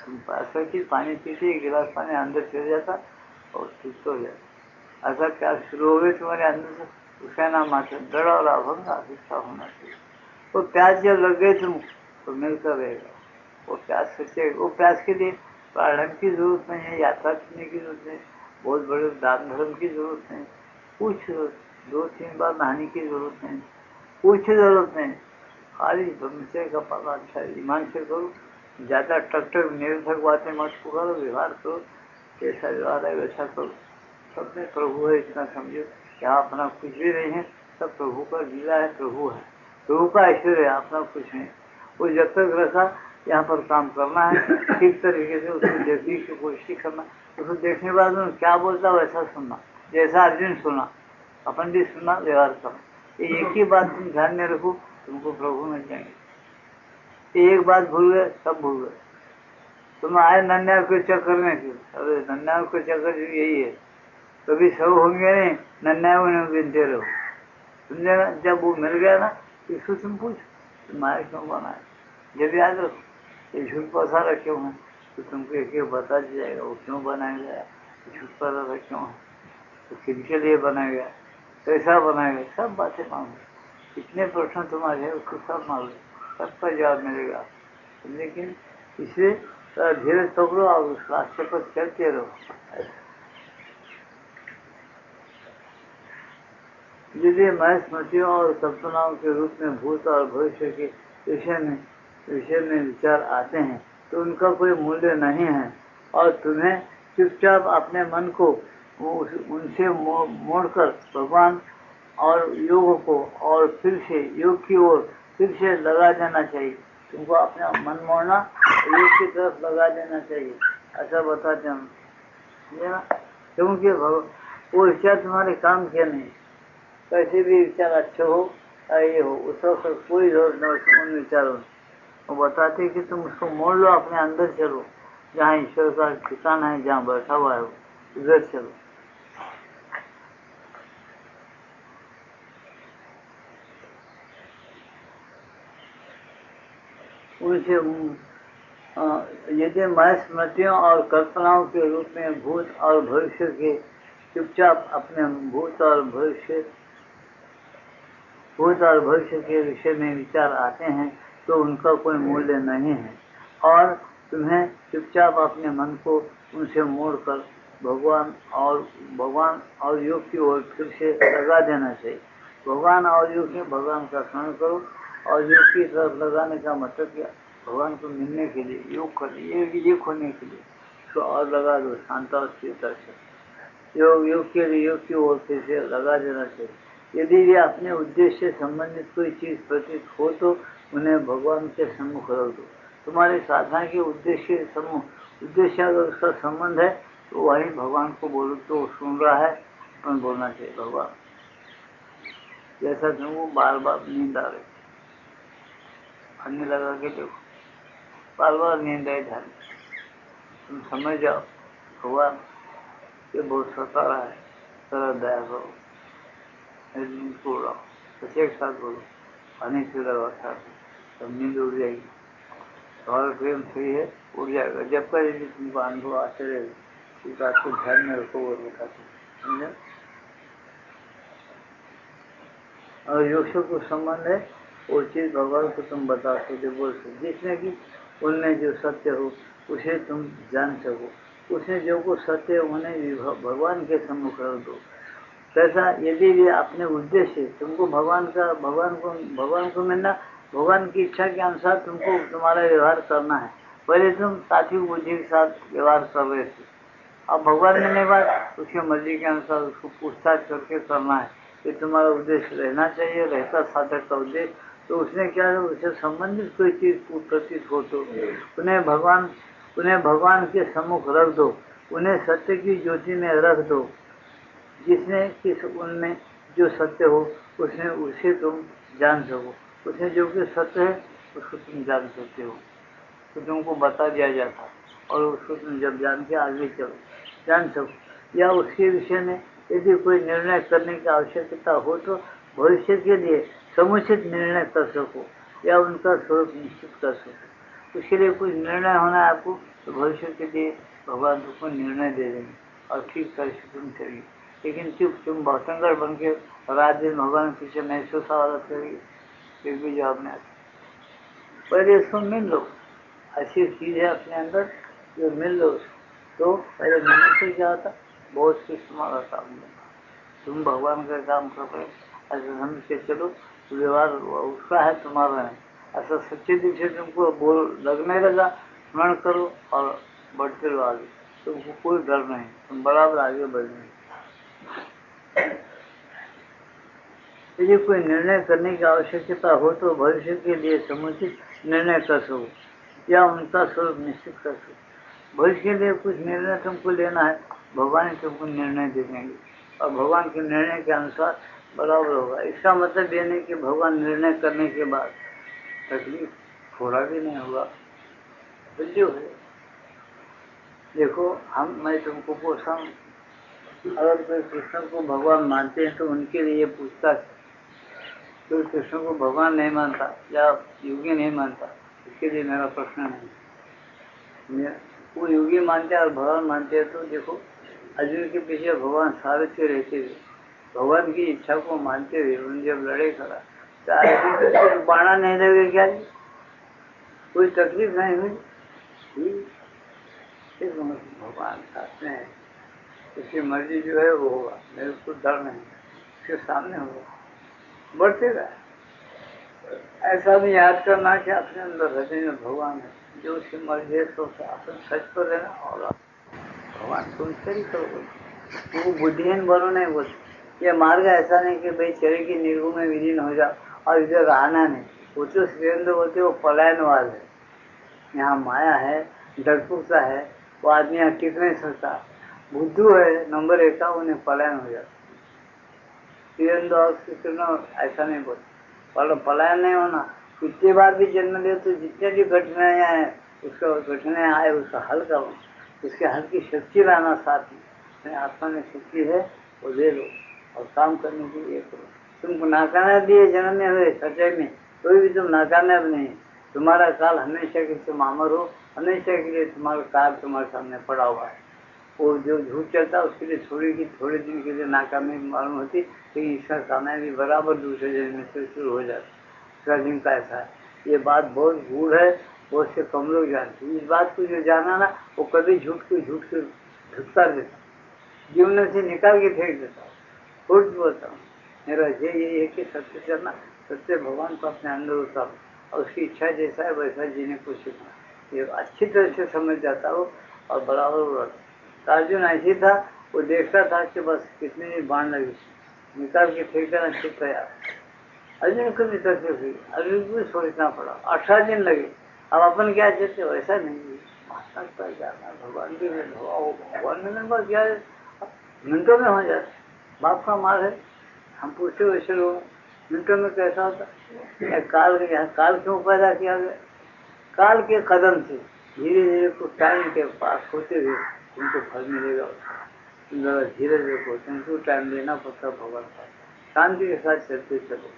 तुम प्यास लगती, पानी पीते एक गिलास पानी अंदर चल जाता और सुस्त हो जाता, ऐसा प्यास शुरू हो गई तुम्हारे अंदर से, उसका नाम आता है दृढ़ और अभंग अभिच्छा होना चाहिए। वो प्यास जब लग गए तुम तो मिलकर रहेगा, वो प्यास सच्चे, वो प्यास के लिए प्रारंभ की जरूरत नहीं है, यात्रा करने की जरूरत नहीं, बहुत बड़े दान धर्म की जरूरत नहीं, कुछ 2-3 बार नहाने की जरूरत नहीं, कुछ जरूरत नहीं, खाली ब्रह्मचर्य का पालन अच्छा ईमान से करो, ज्यादा टक निरर्थक बातें मत करो, व्यवहार करो, जैसा व्यवहार है वैसा करो, सब में प्रभु है इतना समझो, यहाँ अपना कुछ भी नहीं है, सब प्रभु का लीला है, प्रभु है, प्रभु का ऐश्वर्य है, अपना कुछ नहीं। वो जब तक रखा यहाँ पर काम करना है, ठीक तरीके से उसको देखने की कोशिश करना, उसको देखने के बाद में क्या बोलता वैसा सुनना, जैसा अर्जुन सुना अपन भी सुना, व्यवहार करना। ये एक ही बात तुम ध्यान में रखो, तुमको प्रभु मिल जाएंगे। एक बात भूल गए सब भूल गए। तुम आए नन्या के चक्कर में, अरे नन्या के चक्कर यही है, कभी सब होंगे नहीं, नन्या उन्हें गिनते रहो, समझे ना। जब वो मिल गया ना, इसको तुम पूछ तुम्हारे क्यों बनाए, जब याद रखो ये झूठ पसारा क्यों है, तो तुमको एक एक बता दिया जाएगा वो क्यों बनाया गया, झूठ पसारा क्यों है, तो किनके लिए बनाया गया, कैसा बनाया गया, सब बातें मालूम। कितने प्रश्न तुम्हारे हैं उसको सब मालूम, सबका जवाब मिलेगा। लेकिन इसे धीरे पकड़ो और उस रास्ते पर चलते रहो। यदि मैं स्मृतियों और कल्पनाओं के रूप में भूत और भविष्य के विषय में विचार आते हैं तो उनका कोई मूल्य नहीं है, और तुम्हें चुपचाप अपने मन को उनसे मोड़कर भगवान और योग को और फिर से योग की ओर फिर से लगा देना चाहिए। तुमको अपना मन मोड़ना योग की तरफ लगा देना चाहिए, ऐसा बताते हम, क्योंकि वो विचार तुम्हारे काम किया नहीं, कैसे भी विचार अच्छे हो ये हो, उस वक्त कोई जरूरत न उन विचारों। वो बताते कि तुम उसको मोड़ लो, अपने अंदर चलो, जहाँ ईश्वर का ठिकाना है, जहाँ बैठा हुआ है उधर चलो। उनसे यदि मैं स्मृतियों और कल्पनाओं के रूप में भूत और भविष्य के चुपचाप अपने भूत और भविष्य के विषय में विचार आते हैं तो उनका कोई मूल्य नहीं है, और तुम्हें चुपचाप अपने मन को उनसे मोड़कर भगवान और योग की ओर फिर से लगा देना चाहिए। भगवान और योग में भगवान का स्मरण करो, और योग की तरफ लगाने का मतलब क्या, भगवान को मिलने के लिए, योग कर एक होने के लिए तो और लगा दो, शांता और स्थिरता से योग के लिए योग की ओर फिर से लगा देना चाहिए। यदि ये अपने उद्देश्य से संबंधित कोई चीज प्रतीत हो तो उन्हें भगवान के सम्मुख रख दो। तुम्हारे साधना के उद्देश्य अगर उसका संबंध है तो वही भगवान को बोलो, तो सुन रहा है अपन बोलना चाहिए भगवान। जैसा तुमको बार बार नींद आ रही, अन्य लगा के देखो, बार बार नींद आई ध्यान, तुम समझ जाओ भगवान ये बहुत सता रहा है, तरह दया करो, नींद को उड़ाओ, बस एक साथ बोलो, पानी से लगा साथ, तब नींद उड़ जाएगी। तुम्हारा प्रेम सही है, उड़ जाएगा। जब का यदि तुमको अनुभव आते रहेगा इस बात को ध्यान में रखो और बताते, समझे। और योग से कुछ संबंध है, वो चीज भगवान को तुम बता सकते, बोल सकते, जिसमें कि उनमें जो सत्य हो उसे तुम जान सको, उसने जो कुछ सत्य है उन्हें भगवान के सम्मुख रख दो। कैसा, यदि भी अपने उद्देश्य तुमको भगवान को मिलना, भगवान की इच्छा के अनुसार तुमको तुम्हारा व्यवहार करना है। पहले तुम सात्विक बुद्धि के साथ व्यवहार कर रहे थे, अब भगवान मिलने के बाद उसकी मर्जी के अनुसार उसको पूछताछ करके करना है। ये तुम्हारा उद्देश्य रहना चाहिए, रहता साधक का उद्देश्य। तो उसने क्या है, उससे संबंधित कोई चीज प्रतीत हो तो उन्हें भगवान के सम्मुख रख दो, उन्हें सत्य की ज्योति में रख दो, जिसने किस उनमें जो सत्य हो उसने उसे तुम जान सको, उसने जो कि सत्य है उसको तुम जान सकते हो, तो तुमको बता दिया जाता, और उसको तुम जब जान के आगे चलो जान सको। या उसके विषय में यदि कोई निर्णय करने की आवश्यकता हो तो भविष्य के लिए समुचित निर्णय कर सको या उनका स्वरूप निश्चित कर सको। उसके लिए कुछ निर्णय होना है आपको, तो भविष्य के लिए भगवान तुमको निर्णय दे देंगे और ठीक तरह से तुम चलिए। लेकिन तुम भक्तंगर बन के रात दिन भगवान के पीछे महसूस वाला करिए, फिर भी जवाब नहीं आता। पहले इसको मिल लो, ऐसी चीज है अपने अंदर जो मिल लो, तो पहले मिलने से क्या होता, बहुत कुछ तुम्हारा काम होगा। तुम भगवान का काम कर रहे हो, ऐसा समझ के चलो, व्यवहार उसका है, तुम्हारा है। ऐसा सच्चे दिल से तुमको बोल लगने लगा, स्मरण करो और बढ़ते रहो आगे। तुमको कोई डर नहीं, तुम बराबर आगे बढ़ेंगे। यदि कोई निर्णय करने की आवश्यकता हो तो भविष्य के लिए समुचित निर्णय कर सको या उनका स्वरूप निश्चित कर सको। भविष्य के लिए कुछ निर्णय तुमको लेना है, भगवान ही तुमको निर्णय दे देंगे और भगवान के निर्णय के अनुसार बराबर होगा। इसका मतलब ये नहीं कि भगवान निर्णय करने के बाद तकलीफ थोड़ा भी नहीं होगा, जो है। देखो मैं तुमको पूछता हूँ, अगर कोई कृष्ण को भगवान मानते हैं तो उनके लिए पूछता है, कोई कृष्ण को भगवान नहीं मानता या योगी नहीं मानता, इसके लिए मेरा प्रश्न नहीं। वो योगी मानते और भगवान मानते हैं तो देखो, अर्जुन के पीछे भगवान सारथी रहते हुए, भगवान की इच्छा को मानते हुए उन्हें जब लड़े खड़ा, तो अर्जुन को बाणा नहीं लगे क्या जी? कोई तकलीफ नहीं हुई। भगवान साथ में है, उसकी मर्जी जो है वो होगा, मेरे को डर नहीं, उसके सामने होगा, बढ़ते रहे। ऐसा भी याद करना कि अपने अंदर हृदय में भगवान है, जो उसकी मर्जी है तो अपन सच पर रहना और भगवान तुमसे ही करोगे। वो बुद्धिहीन बोलो नहीं बोलते। ये मार्ग ऐसा नहीं कि भाई चले की निर्गुण में विलीन हो जाओ और इधर आना नहीं। वो तो सुरेंद्र बोलते वो पलायनवाद है। यहाँ माया है, डरपोकता है, वो आदमी यहाँ टिक नहीं सकता। बुद्धू है नंबर 1 का, उन्हें पलायन हो जाता। ऐसा नहीं बोलते, पलायन नहीं होना। कितनी बार भी जन्म ले तो जितने भी कठिनाइयाँ हैं, उसका कठिनाइयाँ आए उसका हल करो, उसके हल की शक्ति लाना साथ में। आत्मा में शक्ति है वो ले लो और काम करने के लिए करो। तुमको नाकामयाब दिए जन्म में हुए सच्चाई में, कोई भी तुम नाकामयाब नहीं। तुम्हारा काल हमेशा के तुम अमर हो, हमेशा के लिए तुम्हारा काल तुम्हारे सामने पड़ा हुआ है। वो जो झूठ चलता है उसके लिए थोड़े दिन के लिए नाकामी मालूम होती, लेकिन इसका कामयाबी बराबर दूसरे जन्म से शुरू हो जाती। इसका दिन का ऐसा है। ये बात बहुत गूढ़ है, बहुत से कम लोग जानते। इस बात को जो जाना ना, वो कभी झूठ को झुटकार देता, जीवन से निकाल के फेंक देता। खुद बोलता हूँ, मेरा यही है कि सत्य चलना, सत्य भगवान को अपने अंदर उतारो और उसकी इच्छा जैसा है वैसा जीने को सीखना। ये अच्छी तरह से समझ जाता हो और बराबर उड़ता। अर्जुन ऐसी था, वो देखता था कि बस कितने भी बाण लगे निकाल के फेंक देना, चुप तैयार। अर्जुन को भी तकलीफ हुई, अर्जुन को भी सोचना पड़ा, 18 दिन लगे। अब अपन क्या चाहते वैसा नहीं, महात्मा पर जाना, भगवान भी भगवान मिलने पर क्या मिनटों में हो जाता। बाप का माल है, हम पूछते वैसे लोग मिनटों में कैसा होता। काल क्यों पैदा किया गया? काल के कदम से धीरे धीरे कुछ टाइम के पास होते हुए तुमको फल मिलेगा। धीरे देखो, तुमको टाइम लेना पड़ता भगवान का, शांति के साथ चलते चलो।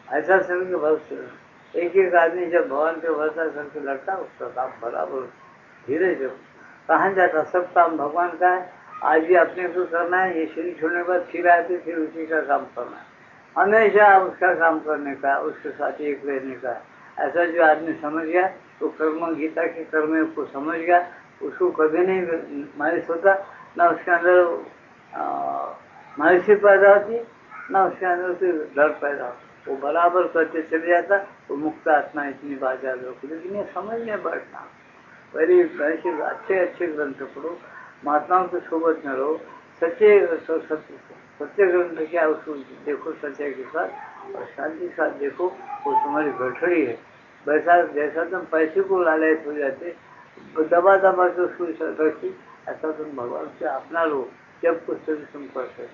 ऐसा चल के भविष्य एक आदमी जब भगवान पे भरोसा करके लड़ता उसका काम बराबर धीरे देखो कहाँ जाता। सब काम भगवान का है। आज भी अपने को करना है, ये शरीर छोड़ने के बाद फिर आए तो फिर उसी का काम करना है। हमेशा उसका काम करने का, उसके साथ एक रहने का। ऐसा जो आदमी समझ गया तो कर्म गीता के कर्म को समझ गया, उसको कभी नहीं मायूस होता, ना उसके अंदर मायूसी पैदा होती, ना उसके अंदर कोई डर पैदा होता। वो बराबर करते चले जाता। वो मुक्त आत्मा इतनी बात याद रखो, लेकिन ये समझ में बैठना। पहले अच्छे ग्रंथ पढ़ो, महात्माओं की सोबत में रहो, सत्य ग्रंथ क्या उसको देखो सच्चाई के साथ और शांति के साथ देखो। वो तुम्हारी गठड़ी है। वैसा जैसा तुम पैसे को लालच हो जाते दबा के उसको रखी, ऐसा तुम भगवान से अपना लो। जब कुछ तुम करते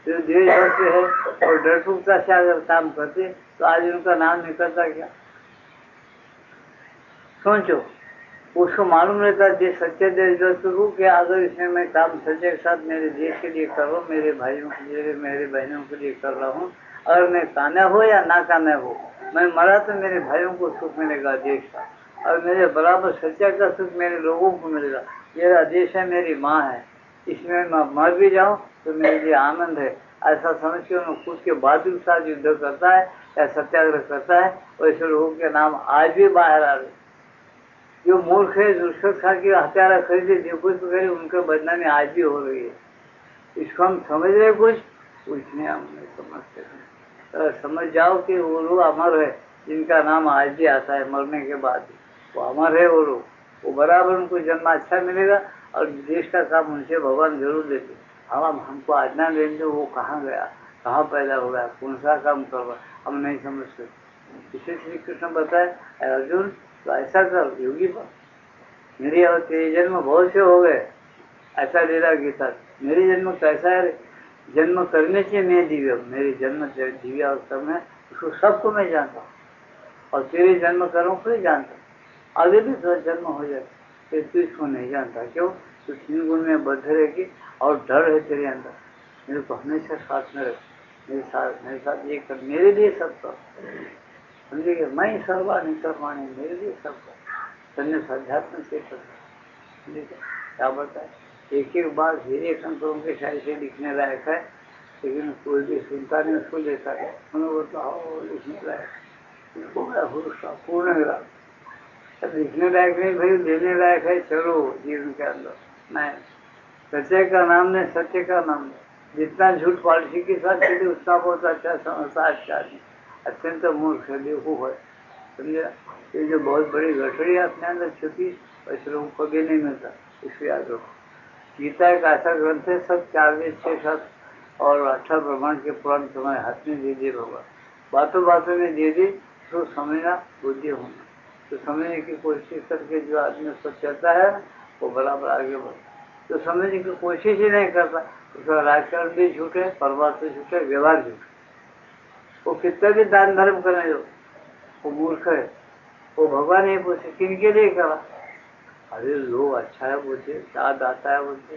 जो देश भक्ति है और डरपुकता से अगर काम करते तो आज उनका नाम निकलता क्या? सोचो, उसको मालूम रहता देश सच्चे देशभक्त को कि अगर इसमें मैं काम सच्चे के साथ मेरे देश के लिए कर रहा हूँ, मेरे भाइयों के लिए, मेरे बहनों के लिए कर रहा हूँ। अगर मैं कामयाब हो या नाकामयाब हो, मैं मरा तो मेरे भाइयों को सुख मिलेगा देश का, और मेरे बराबर सच्चा का सुख मेरे लोगों को मिलेगा। मेरा देश है, मेरी माँ है, इसमें मैं मर भी जाऊँ तो मेरे लिए आनंद है। ऐसा समझ के उन्होंने खुद के बहादुर के साथ युद्ध करता है या सत्याग्रह करता है। वैसे लोगों के नाम आज भी बाहर आ रहे। जो मूर्ख है, रुष्वत खा के हत्यारा खरीदे, जो कुछ करे, उनके बदनामी आज भी हो रही है। इसको हम समझ रहे कुछ पूछने हम नहीं समझते। तो समझ जाओ कि वो लोग अमर है, जिनका नाम आज भी आता है मरने के बाद, वो अमर है। वो लोग, वो बराबर उनको जन्म अच्छा मिलेगा और देश का काम उनसे भगवान जरूर देते। हम हमको आज्ञा देंगे वो कहाँ गया, कहाँ पैदा हो गया, कौन सा काम कर रहा, हम नहीं समझ सकते। इसे श्री कृष्ण बताए, अर्जुन तो ऐसा कर, योगी पर मेरी और तेरे जन्म बहुत से हो गए, ऐसा ले रहा गीता। मेरी जन्म कैसा है, जन्म करने से मैं दिव्य, मेरी जन्म दिव्य और कर्म है, उसको सबको मैं जानता हूँ, और तेरे जन्म कर्मों को ही जानता हूँ। आगे भी तो जन्म हो जाए, फिर तू इसको नहीं जानता, क्यों? तू 3 गुण में बद्ध रहेगी और डर है तेरे अंदर, मेरे को हमेशा साथ में रख, मेरे साथ ये कर, मेरे लिए सब कर, समझिए, मैं सर्वाणी कर्माणी, मेरे लिए सब कर, संन्यास अध्यात्म से कर। क्या बताए, एक एक बार धीरे संतों के शायद से लिखने लायक है, लेकिन कोई भी सुनता नहीं, उसको लेता है, उन्होंने बताओ लिखने लायक, इसको बड़ा पूर्ण मिला, लिखने लायक नहीं भाई, देने लायक है, चलो जीवन के अंदर। नहीं, सच्चे का नाम नहीं, सत्य का नाम नहीं। जितना झूठ पॉलिसी के साथ चले उतना बहुत अच्छा समझता अच्छा नहीं, अत्यंत मूर्ख है, बेवकूफ है, समझे। ये जो बहुत बड़ी गठड़ी अपने अंदर छुपी, वैसे लोगों को भी नहीं मिलता, इसको याद रखो। गीता एक ऐसा ग्रंथ है, सब 4 वेद 6 शास्त्र और 18 ब्रह्मांड के पुराण तुम्हारे हाथ में दे दिए भगवान, बातों बातों में दे दी, तो समझना, बुद्धि होना, तो समझने की कोशिश करके जो आदमी उसको चलता है वो बराबर आगे बढ़ता। तो समझने की कोशिश ही नहीं करता, उसका राजकारण भी झूठे, परमात्मा झूठे, व्यवहार झूठे, वो कितना भी दान धर्म करने दो, वो मूर्ख है। वो भगवान ये पूछे किनके लिए करा, अरे लोग अच्छा है बोलते, साथ आता है बोलते,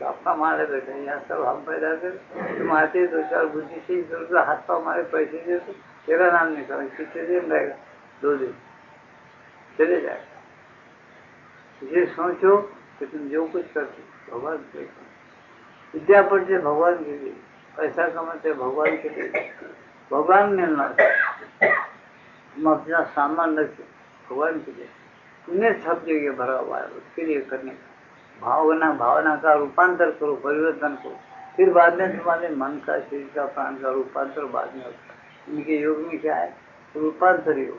तो अपना मारे बैठे, यहाँ सब हम पैदा कर, तुम आते 2-4 बुद्धि से ही हाथ पाँव हमारे पैसे दे, तो तेरा नाम नहीं करा, कितने दिन रहेगा, 2 दिन चले जाएगा। ये सोचो कि तुम जो कुछ करते भगवान के लिए, विद्या पढ़ते भगवान के लिए, पैसा कमाते भगवान के लिए, भगवान मिलना, हम अपना सामान रखते भगवान के लिए, उन्हें सब जगह भरा हुआ है, उसके लिए करने का भावना का रूपांतर करो, परिवर्तन करो, फिर बाद में तुम्हारे मन का, शरीर का, प्राण का रूपांतर बाद में होता है। इनके योग में क्या है, रूपांतर योग,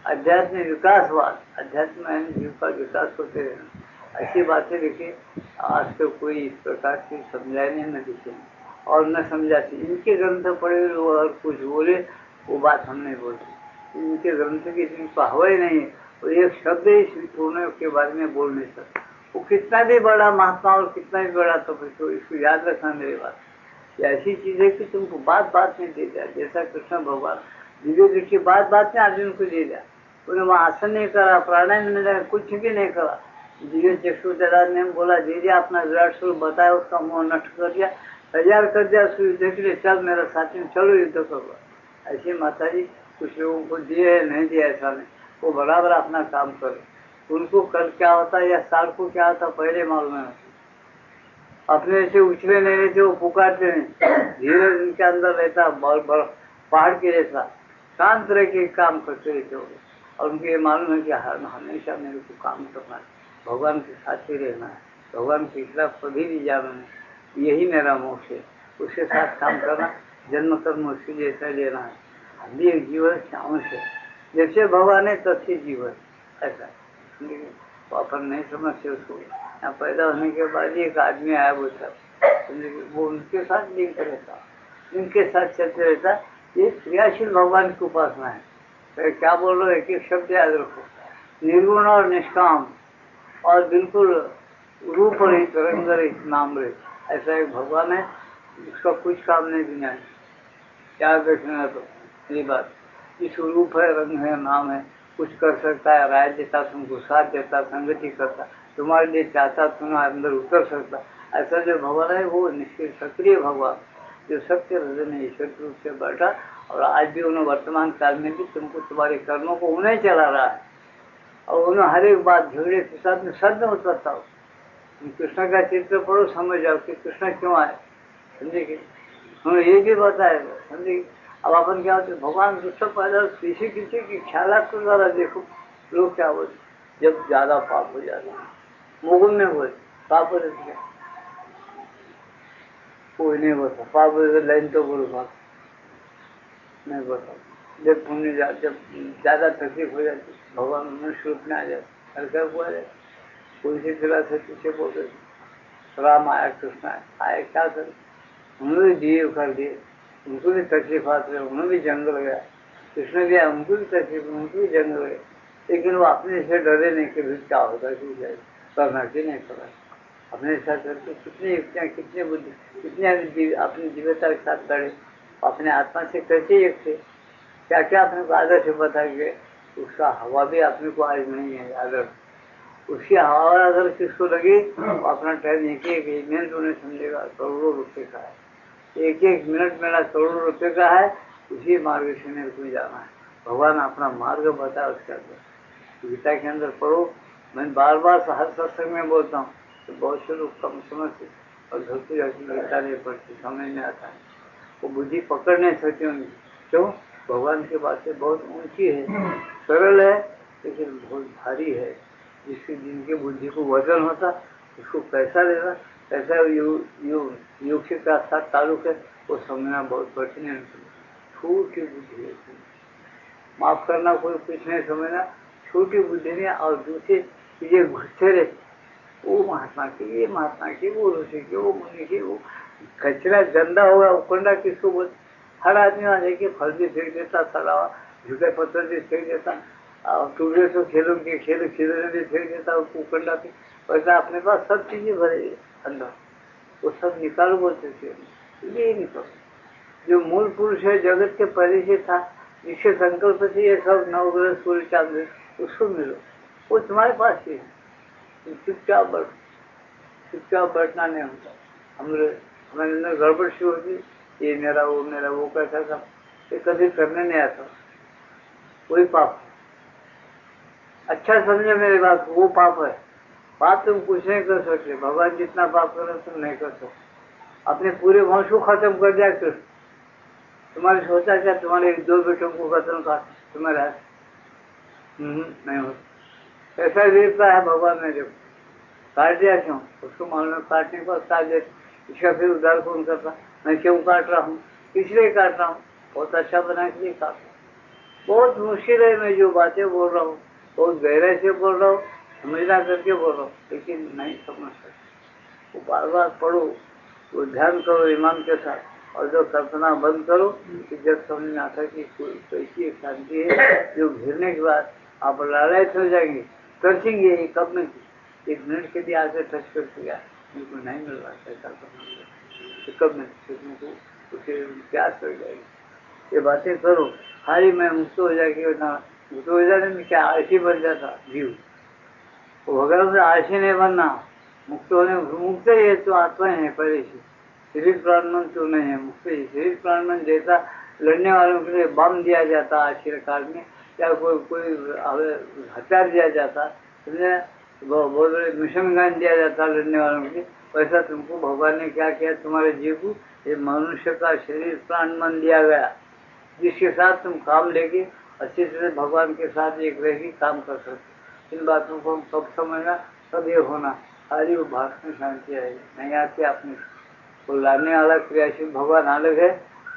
अध्यात्म विकासवाद, अध्यात्म है जीव का विकास होते रहना, ऐसी बातें लिखे। आज तो कोई इस प्रकार से समझाने न दिखे और न समझाते, इनके ग्रंथ पढ़े लोग और कुछ बोले वो बात हम नहीं बोलते, इनके ग्रंथ की इतनी पावर ही नहीं है, और एक शब्द ही पूर्ण के बारे में बोल नहीं सकते। वो कितना भी बड़ा महात्मा और कितना भी बड़ा तो इसको याद रखना मेरी बात, ऐसी चीज है कि तुमको बात बात में दे दिया, जैसा कृष्ण भगवान दिव्य दृष्टि बात बात में अर्जुन को दे दिया, उन्हें वहाँ आसन नहीं करा, प्राणायाम नहीं करा, कुछ भी नहीं करा, दिव्य चक्षु ने बोला दे दिया, अपना विराट स्वरूप बताया, उसका मुंह नष्ट कर दिया, तैयार कर दिया उसको युद्ध के लिए, चल मेरा साथी में चलो युद्ध करो। ऐसी माता जी कुछ लोगों को दिए नहीं दिया ऐसा नहीं, वो बराबर अपना काम करे, उनको कल क्या होता है या साल को क्या होता पहले मालूम है, अपने से उछले नहीं रहते, वो पुकारते नहीं, धीरज उनके अंदर रहता, पहाड़ के जैसा शांत रह के काम करते रहते हो, और उनको ये मालूम है कि हमेशा मेरे को काम करना है, भगवान के साथ ही रहना है, भगवान के खिलाफ कभी भी जाना नहीं, यही मेरा मोक्ष है, उसके साथ काम करना, जन्म कर्म उसके जैसा लेना है, हम भी एक जीवन चांस है, जैसे भगवान है तब जीवन ऐसा, तो अपन नहीं समझते उसको। यहाँ पैदा होने के बाद एक आदमी आया वो सब, वो उनके साथ लिंक रहता, उनके साथ चलते रहता, ये क्रियाशील भगवान की उपासना है। तो क्या बोल रहे, एक एक शब्द याद रखो, निर्गुण और निष्काम और बिल्कुल रूप रहित, रंग रहित, नाम रहित, ऐसा एक भगवान है, उसका कुछ काम नहीं दुनिया में, क्या देखना, तो ये बात, इस रूप है, रंग है, नाम है, कुछ कर सकता है, राय देता, तुमको साथ देता, संगति करता, तुम्हारे लिए चाहता, तुम्हारे अंदर उतर सकता, ऐसा जो भगवान है वो निष्क्रिय सक्रिय भगवान, जो सत्य हृदय में ईश्वर के रूप से बैठा, और आज भी उन्हें वर्तमान काल में भी तुमको तुम्हारे कर्मों को उन्हें चला रहा है, और उन्हें हर एक बात झगड़े के साथ में सद में उतरता हो। कृष्ण का चित्र पढ़ो, समझ जाओ कि कृष्ण क्यों आए, समझे, उन्हें ये भी बताएगा, समझे। अब अपन क्या होते, भगवान दूसरा पैदा किसी किसी की ख्यालात को जरा देखो, लोग क्या बोलते, जब ज्यादा पाप हो जाता है, मुगुन में बोले पाप हो जाते, कोई नहीं बता पाप लाइन तो बोलो बात नहीं बता। जब पुण्य जब ज्यादा तकलीफ हो जाती भगवान मनुष्य रूप में आ जाते हल्का हुआ जाए कोई से खिला से पीछे बोल रहे राम आया कृष्ण आया क्या कर उन्होंने भी दिए कर दिए उनको भी तकलीफ आते उन्होंने भी जंग लगाया कृष्ण भी आया उनको भी तकलीफ उनको भी जंग लगाया लेकिन वो अपने से डरे नहीं कि क्या होगा कि करना कि नहीं करना अपने साथ करके कितने युक्तियाँ कितने बुद्धि कितने अपनी जीवता के साथ लड़े अपने आत्मा से कैसे एक थे क्या क्या अपने को आदर्श बता के उसका हवा भी अपने को आज नहीं है आदर्श उसकी हवा अगर किसको लगी तो अपना टाइम एक मिनट उन्हें समझेगा करोड़ों रुपए का है एक मिनट मेरा करोड़ों रुपए का है उसी मार्ग से मेरे को जाना है भगवान अपना मार्ग बता उसके अंदर गीता के अंदर पढ़ो मैं बार बार हर सत्संग में बोलता हूँ तो बहुत से लोग कम समझते और धरती गीता नहीं पढ़ते समझ में आता है वो बुद्धि पकड़ नहीं सकती उनकी क्यों भगवान की बातें बहुत ऊंची है सरल है लेकिन बहुत भारी है जिनकी बुद्धि को वजन होता उसको कैसा लेना कैसा योग के साथ ताल्लुक है वो समझना बहुत कठिन है छोटी बुद्धि है माफ करना कोई कुछ नहीं समझना छोटी बुद्धि में और दूसरी चीजें घुसते रहते वो महात्मा की ये महात्मा की वो ऋषि की वो मुनि की वो कचरा गंदा होगा उकंडा किसको बोल हर आदमी वहां जाके फल भी फेंक देता सड़ा झूठे पत्थर भी फेंक देता और टूटे तो खेलों के खेल खिलौने भी फेंक देता उकंडा पे वैसा अपने पास सब चीजें भरे अंदर वो सब निकालो बोलते थे ये निकालो जो मूल पुरुष है जगत के पहले से था जिसके संकल्प से ये सब नवग्रह सूर्य चांद उसको मिलो वो तुम्हारे पास ही है चुपचाप बैठना नहीं होता हमारे अंदर गड़बड़ शुरू होती ये मेरा वो कैसा था ये कभी करने नहीं आता वही पाप है अच्छा समझे मेरी बात वो पाप है पाप तुम कुछ नहीं कर सकते भगवान जितना पाप करो तुम नहीं कर सकते अपने पूरे वंश को खत्म कर दिया कृष्ण तुम्हारे सोचा क्या तुम्हारे 2 बेटों को खत्म कर तुम्हारा नहीं होता ऐसा वीरता है भगवान ने देखो काट दिया क्यों उसको मालूम काटने को काट दे इसका फिर उद्धार कौन करता मैं क्यों काट रहा हूँ इसलिए काट रहा हूँ बहुत अच्छा बनाने के लिए काट रहा हूँ बहुत मुश्किल है मैं जो बातें बोल रहा हूँ बहुत गहराई से बोल रहा हूँ समझना करके बोल रहा हूँ लेकिन नहीं समझ सकते वो बार बार पढ़ो वो ध्यान करो ईमान के साथ और जो कल्पना बंद करो कि जब समझ में आता कि कैसी एक शांति है जो घिरने के बाद आप लालच हो जाएंगे तरसेंगे कब में 1 मिनट के लिए आके टच कर दिया बिल्कुल नहीं मिल रहा ऐसा तो कब में को उसे प्यास कर जाएगी ये बातें करो खाली मैं मुक्त हो जाएगी मुक्त हो जाने में क्या आलसी बन जाता जीव भगवान से आलसी नहीं बनना मुक्त होने मुक्त है तो आत्मा है पहले से शरीर प्राणमन तो नहीं है मुक्त ही शरीर प्राणमन जैसा लड़ने वालों के लिए बम दिया जाता आखिर काल में या कोई हथियार दिया जाता बहुत बड़े मिशन गन दिया जाता लड़ने वालों के लिए वैसा तुमको भगवान ने क्या किया तुम्हारे जीव को ये मनुष्य का शरीर प्राण मन दिया गया जिसके साथ तुम काम लेके अच्छे से भगवान के साथ एक रह के काम कर सकते इन बातों को हम कब समझना तब ये होना खाली वो भाषण में शांति आएगी नहीं आती अपने वो लाने वाला क्रियाशील भगवान अलग है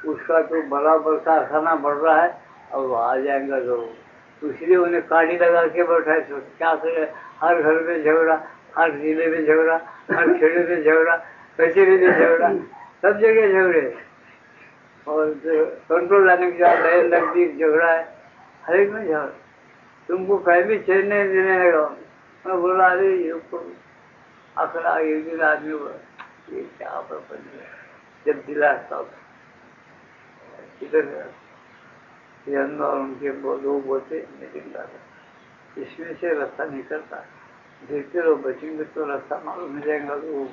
उसका तो बराबर कारखाना बढ़ रहा है और वो आ जाएगा जरूर तो इसलिए उन्हें काटी लगा के बैठाए क्या करे हर घर में झगड़ा हर जिले में झगड़ा हर खेड़े में झगड़ा कचेरी में झगड़ा सब जगह झगड़े और कंट्रोल लाने के बाद नए नजदीक झगड़ा है हर एक में झगड़ा तुमको कहीं भी चैन नहीं देने लगा मैं बोला अरे ये आखिर एक दिन आदमी बोला ये क्या बन जब दिलाता इधर ये अंदर उनके लोग बोलते मीटिंग दादा इसमें से रास्ता निकलता देखते रहो बचेंगे तो रास्ता मालूम हो जाएगा लोग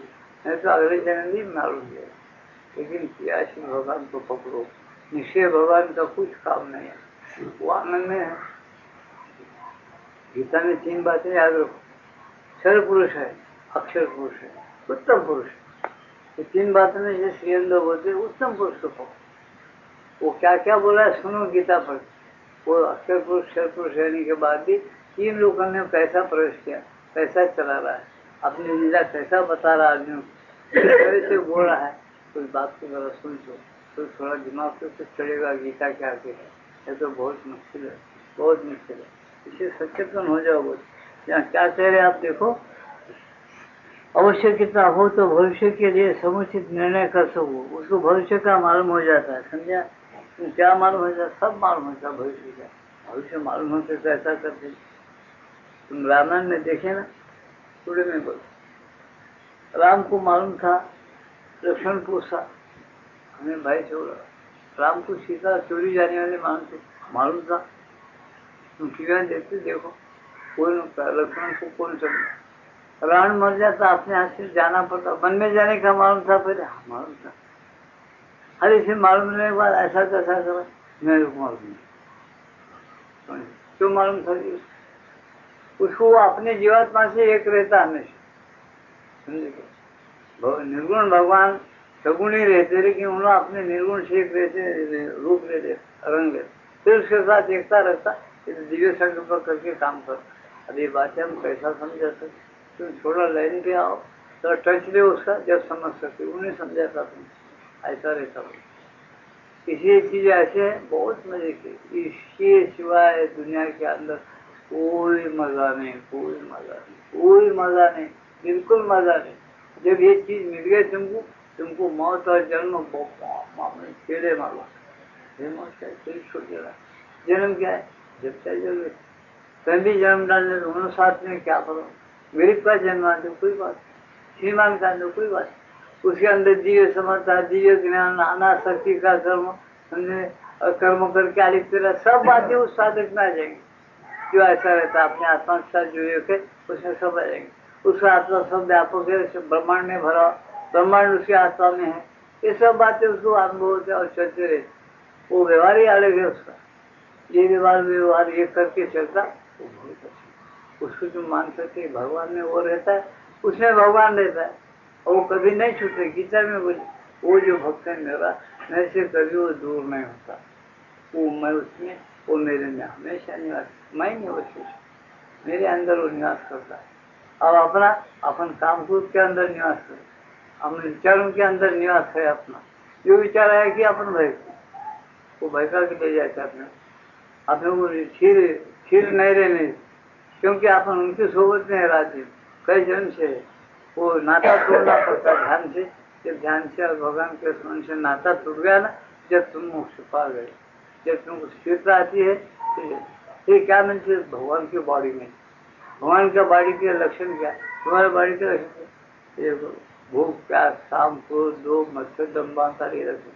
नहीं तो अगले जन्म नहीं मालूम जाएगा लेकिन क्रियाशील भगवान को पकड़ो निश्चय भगवान का कुछ काम नहीं है वो आनंद में है गीता में 3 बातें याद रखो क्षर पुरुष है अक्षर पुरुष है उत्तम पुरुष है ये 3 बातों में जो श्रीअंदर बोलते उत्तम पुरुष को पकड़ो वो क्या क्या बोला है सुनो गीता पर वो अक्षर पुरुष क्षर पुरुष रहने के बाद भी 3 लोगों ने कैसा प्रवेश किया कैसा चला रहा है अपनी लीला कैसा बता रहा आदमियों किस तरह से बोल रहा है कोई बात को जरा सुन लो तो थोड़ा दिमाग पे कुछ चढ़ेगा गीता क्या आगे है। ये तो बहुत मुश्किल है, बहुत मुश्किल है। इसे सचेतन हो जाओ। यहाँ क्या कह रहे आप देखो, आवश्यकता हो तो भविष्य के लिए समुचित निर्णय कर सको। उसको भविष्य का मालूम हो जाता है, समझा? क्या मालूम हो जाता? सब मालूम होता है भविष्य का। भविष्य मालूम होते तो ऐसा करते। तुम रामायण में देखे ना, थोड़े में बोलो, राम को मालूम था, लक्ष्मण पूछा हमें भाई छोड़ा, राम को सीता चोरी जाने वाले मालूम था। तुम सीधा देखते देखो, कौन लक्ष्मण को कौन समझा? रावण मर जाता, अपने हाथ से जाना पड़ता, वन में जाने का मालूम था पहले? हाँ मालूम था। अरे इसे मालूम होने के बाद ऐसा कैसा करा? मेरे को मालूम नहीं। क्यों मालूम था? उसको अपने जीवात्मा से एक रहता हमेशा, समझे? निर्गुण भगवान सगुण ही रहते, लेकिन उन्होंने अपने निर्गुण से एक रहते, रूप रहते, रंग रहते, फिर उसके साथ एकता रहता, दिव्य संकल्प करके काम करता। अब ये बातें हम कैसा समझा सकते? तुम थोड़ा लाइन पे आओ, थोड़ा टच ले उसका, जब समझ सकते। उन्हें समझाता तुम, ऐसा रहता हो। इसलिए चीजें ऐसे बहुत मजे की, इसके सिवाय दुनिया के अंदर कोई मजा नहीं, कोई मजा नहीं, कोई मजा नहीं, बिल्कुल मजा नहीं। जब ये चीज मिल गई तुमको मौत और जन्म खेड़े मारो। जन्म क्या है? जब चाहे जरूर तभी जन्म डालने दोनों साथ में क्या करो? गरीब का जन्म दो कोई बात, श्रीमान का दो कोई बात, उसके अंदर दिव्य समझता, दिव्य ज्ञान, अनासक्ति का कर्म, हमने कर्म करके आलिप्त रहा, सब बातें उस साधक में आ जाएंगी। जो ऐसा रहता अपने आत्मा के साथ जुड़े होकर, उसमें सब आ जाएंगे। उसका आत्मा सब व्यापक है, ब्रह्मांड में भरा, ब्रह्मांड उसके आत्मा में है। ये सब बातें उसको अनुभव होते और चलते रहते। वो व्यवहार ही अलग है उसका। ये व्यवहार ये करके चलता, वो बहुत अच्छा। उसको जो मान सकते भगवान में वो रहता है, उसमें भगवान रहता है, और वो कभी नहीं छूटते। गीता में बोले, वो जो भक्त है मेरा, मेरे से कभी वो दूर नहीं होता। वो मैं उसमें, वो मेरे में हमेशा निवास, मैं नहीं, वो शेष मेरे अंदर वो निवास करता है। अब अपना अपन काम कूद के अंदर निवास करे, अपने विचारों के अंदर निवास है अपना। जो विचार है कि अपन भय वो भयका के ले जाते अपने वो खीर नहीं रहने, क्योंकि अपन उनकी सोबत में रहते कई जन्म से। वो नाता तोड़ना पड़ता ध्यान से। जब ध्यान से और भगवान के स्मरण से नाता टूट गया ना, जब तुम मोक्ष पा गए, जब तुमको स्थिरता आती है, ये क्या मिलते भगवान की बॉडी में। भगवान का बॉडी के लक्षण क्या? तुम्हारे बॉडी के लक्षण ये भूख प्यास शाम क्रोध लोभ मत्सर दम्भांतर, ये लक्षण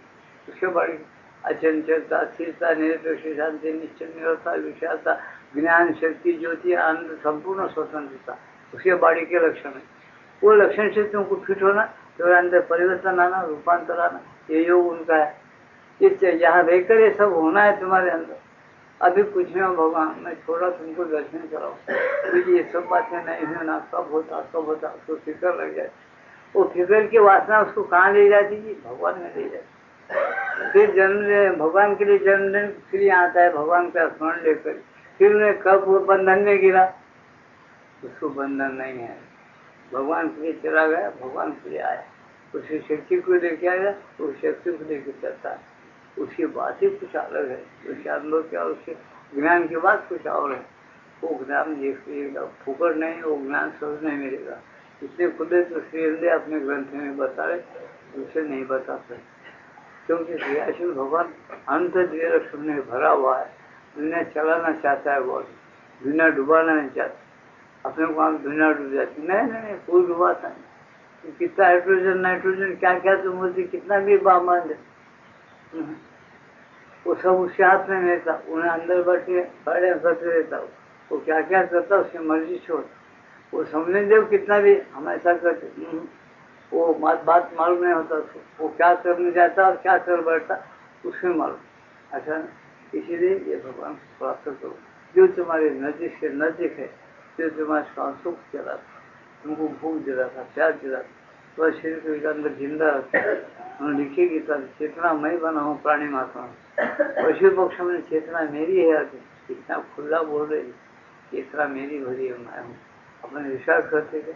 उसके बॉडी। अचंचलता, स्थिरता, निरपेक्ष शांति, निश्चल निरवता, विशालता, ज्ञान शक्ति ज्योति आनंद, संपूर्ण स्वतंत्रता, उसके बॉडी के लक्षण है। वो लक्षण से तुमको फिट होना, तो अंदर परिवर्तन आना, रूपांतर आना, ये योग उनका है। इससे यहाँ रहकर ये सब होना है तुम्हारे अंदर। अभी कुछ नहीं हो भगवान, मैं थोड़ा तुमको दर्शन कराऊं, क्योंकि ये सब बातें नहीं होना, कब होता उसको फिक्र लग जाए। वो फिक्र की वासना उसको कहाँ ले जाती है? भगवान में ले जाती। फिर जन्म भगवान के लिए जन्मदिन फिर यहाँ आता है, भगवान का स्मरण लेकर। फिर उन्हें कब वो बंधन में गिरा? उसको बंधन नहीं है, भगवान के लिए चला गया, भगवान के लिए आया, उसी शक्ति को लेके आया, उस शक्ति को लेके चलता है। उसकी बात ही कुछ अलग है, उसके अनुभव क्या, उसके ज्ञान की बात कुछ और है। वो ज्ञान देखिएगा फुकड़ नहीं, वो ज्ञान सब नहीं मिलेगा। इसलिए खुद तो श्री अपने ग्रंथ में बता रहे, उसे नहीं बता सकते, क्योंकि क्रियाशील भगवान अंत दिव्य लक्ष्मण में भरा हुआ है। दुनिया चलाना चाहता है, बहुत दुनिया डुबाना नहीं चाहता। अपने को हम दुनिया डूब जाती, नहीं कोई डुबाता नहीं। कितना हाइड्रोजन नाइट्रोजन क्या क्या तुम बोलती, कितना भी बामान है, वो सब उसके हाथ में रहता। उन्हें अंदर बैठे बड़े करते रहता, वो क्या क्या करता उसकी मर्जी छोड़। वो समझने दो कितना भी हम ऐसा करते, वो बात मालूम नहीं होता उसको, वो क्या करने जाता और क्या कर बैठता उसमें मालूम। अच्छा, इसीलिए ये भगवान प्राप्त करो जो तुम्हारे नजीक से नजीक है, जो तुम्हारे सांसों को चलाता, तुमको भूख दिलाता, प्यार दिलाता, तो शरीर के अंदर जिंदा रहता है। उन्होंने लिखी गीता, चेतना मैं बना हूँ प्राणी मात्रा में। पशु पक्ष में चेतना मेरी है, इतना खुला बोल रहे, चेतना मेरी भरी है, मैं हूँ। अपने विश्वास करते थे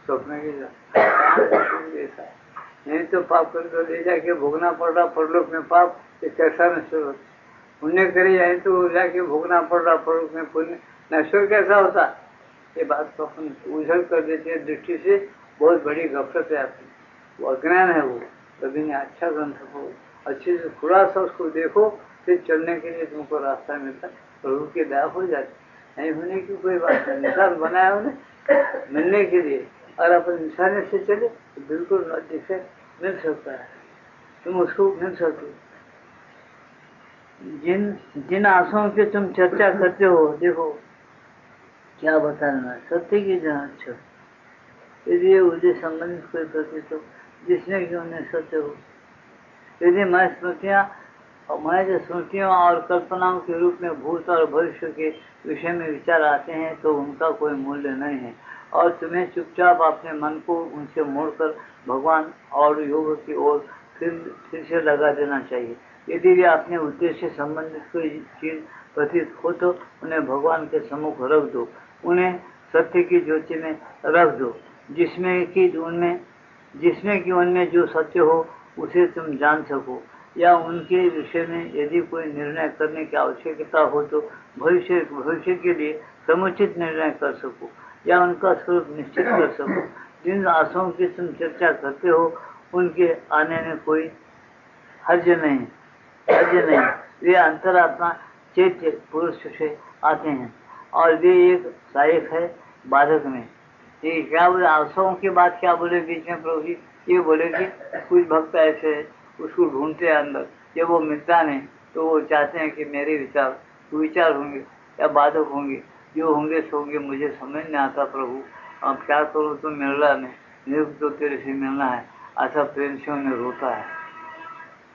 स्वप्न की ऐसा नहीं तो पाप कर तो ले जाके भोगना पड़ रहा परलोक में पाप, ये कैसा नश्वर होता? पुण्य करे जाए तो जाके भोगना पड़ रहा परलोक में पुण्य, नश्वर कैसा होता? ये बात को अपन उजड़ कर देते हैं दृष्टि से, बहुत बड़ी गफलत है आपकी, वो अज्ञान है वो। कभी नहीं अच्छा ग्रंथ को अच्छे से थोड़ा सा उसको देखो, फिर चलने के लिए तुमको रास्ता मिलता, प्रभु की दया हो जाती। नहीं होने की कोई बात नहीं, निशान बनाया उन्हें मिलने के लिए, और अपन निशाने से चले तो बिल्कुल दिखे मिल सकता है, तुम उसको मिल सकते। जिन आंसुओं की तुम चर्चा करते हो, देखो क्या बताना, सत्य की जांच यदि उसे संबंधित कोई प्रतीत हो जिसने कि उन्हें सत्य हो, यदि मैं जो स्मृतियों और कल्पनाओं के रूप में भूत और भविष्य के विषय में विचार आते हैं तो उनका कोई मूल्य नहीं है, और तुम्हें चुपचाप अपने मन को उनसे मोड़कर भगवान और योग की ओर फिर से लगा देना चाहिए। यदि भी अपने उद्देश्य से संबंधित कोई चीज प्रतीत हो तो उन्हें भगवान के सम्मुख रख दो, उन्हें सत्य की ज्योति में रख दो, जिसमें कि उनमें जो सत्य हो उसे तुम जान सको, या उनके विषय में यदि कोई निर्णय करने की आवश्यकता हो तो भविष्य के लिए समुचित निर्णय कर सको, या उनका स्वरूप निश्चित कर सको। जिन आशाओं की तुम चर्चा करते हो उनके आने में कोई हर्ज नहीं, वे अंतरात्मा चैत्य पुरुष से आते हैं, और वे एक सहायक है बाधक में। ये क्या बोले, आशाओं की बात क्या बोले बीच में प्रभु जी? ये बोले कि कुछ भक्त ऐसे है उसको ढूंढते हैं अंदर, जब वो मिलता नहीं तो वो चाहते हैं कि मेरे विचार होंगे या बाधक होंगे, जो होंगे सो होंगे, मुझे समझ नहीं आता प्रभु, अब क्या करूँ, तो मिल रहा नहीं, मेरे को तो तेरे से मिलना है, ऐसा प्रेम से उन्हें रोता है।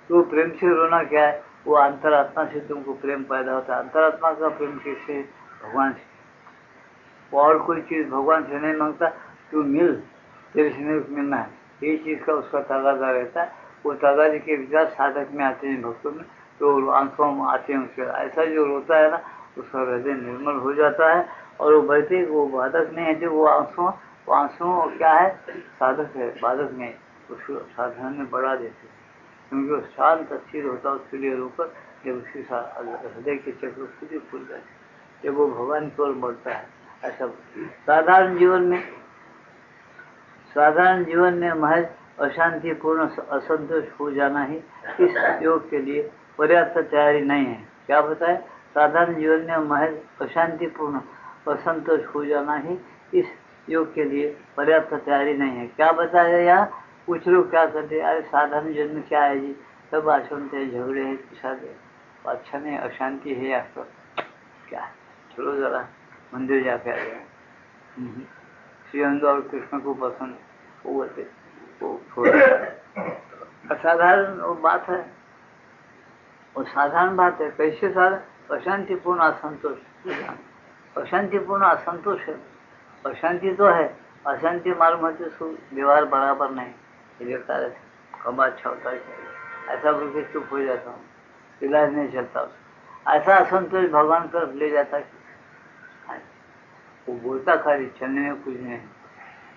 तो प्रेम से रोना क्या है? वो अंतरात्मा से तुमको प्रेम पैदा होता है। अंतरात्मा का प्रेम किससे? भगवान से। और कोई चीज भगवान से नहीं मांगता, तू मिल, तेरे से मेरे को मिलना है, यही चीज का उसका तगादा रहता है। वो तगादे के विचार साधक में आते हैं, भक्तों में, तो आंखों में आते हैं उसके। ऐसा जो रोता है ना, उसका हृदय निर्मल हो जाता है, और वो बैठे, वो बाधक नहीं है, जो वो आंसुओं क्या है? साधक है, बाधक नहीं, उसको साधना में बढ़ा देते, क्योंकि वो शांत स्थिर होता है। उसके लिए रोकर जब उसके हृदय के चक्र खुद ही खुल जाते, जब वो भगवान की ओर बढ़ता है। ऐसा साधारण जीवन में महज अशांतिपूर्ण असंतोष हो जाना ही इस योग के लिए पर्याप्त तैयारी नहीं है। क्या बताए? साधारण जीवन में महज अशांतिपूर्ण असंतोष हो जाना ही इस योग के लिए पर्याप्त तैयारी नहीं है। क्या बताया यहाँ? कुछ लोग क्या करते हैं, अरे साधारण जीवन में क्या है जी, सब अशांत है, झगड़े है, किसाद है, अच्छा नहीं, अशांति है, या तो क्या है, चलो जरा मंदिर जाके आ जाए। श्री अंग और कृष्ण को पसंद, वो बोलते वो थोड़ा असाधारण बात है, वो साधारण बात है। कैसे साधारण? अशांतिपूर्ण असंतोष, अशांतिपूर्ण असंतोष है, अशांति तो है, अशांति मालूम होती उसको व्यवहार बराबर नहीं, देखता रहता कब अच्छा होता है, ऐसा बोल के चुप हो जाता हूँ, इलाज नहीं चलता उसका। ऐसा असंतोष भगवान तरफ ले जाता है, वो बोलता खाली, चलने में कुछ नहीं,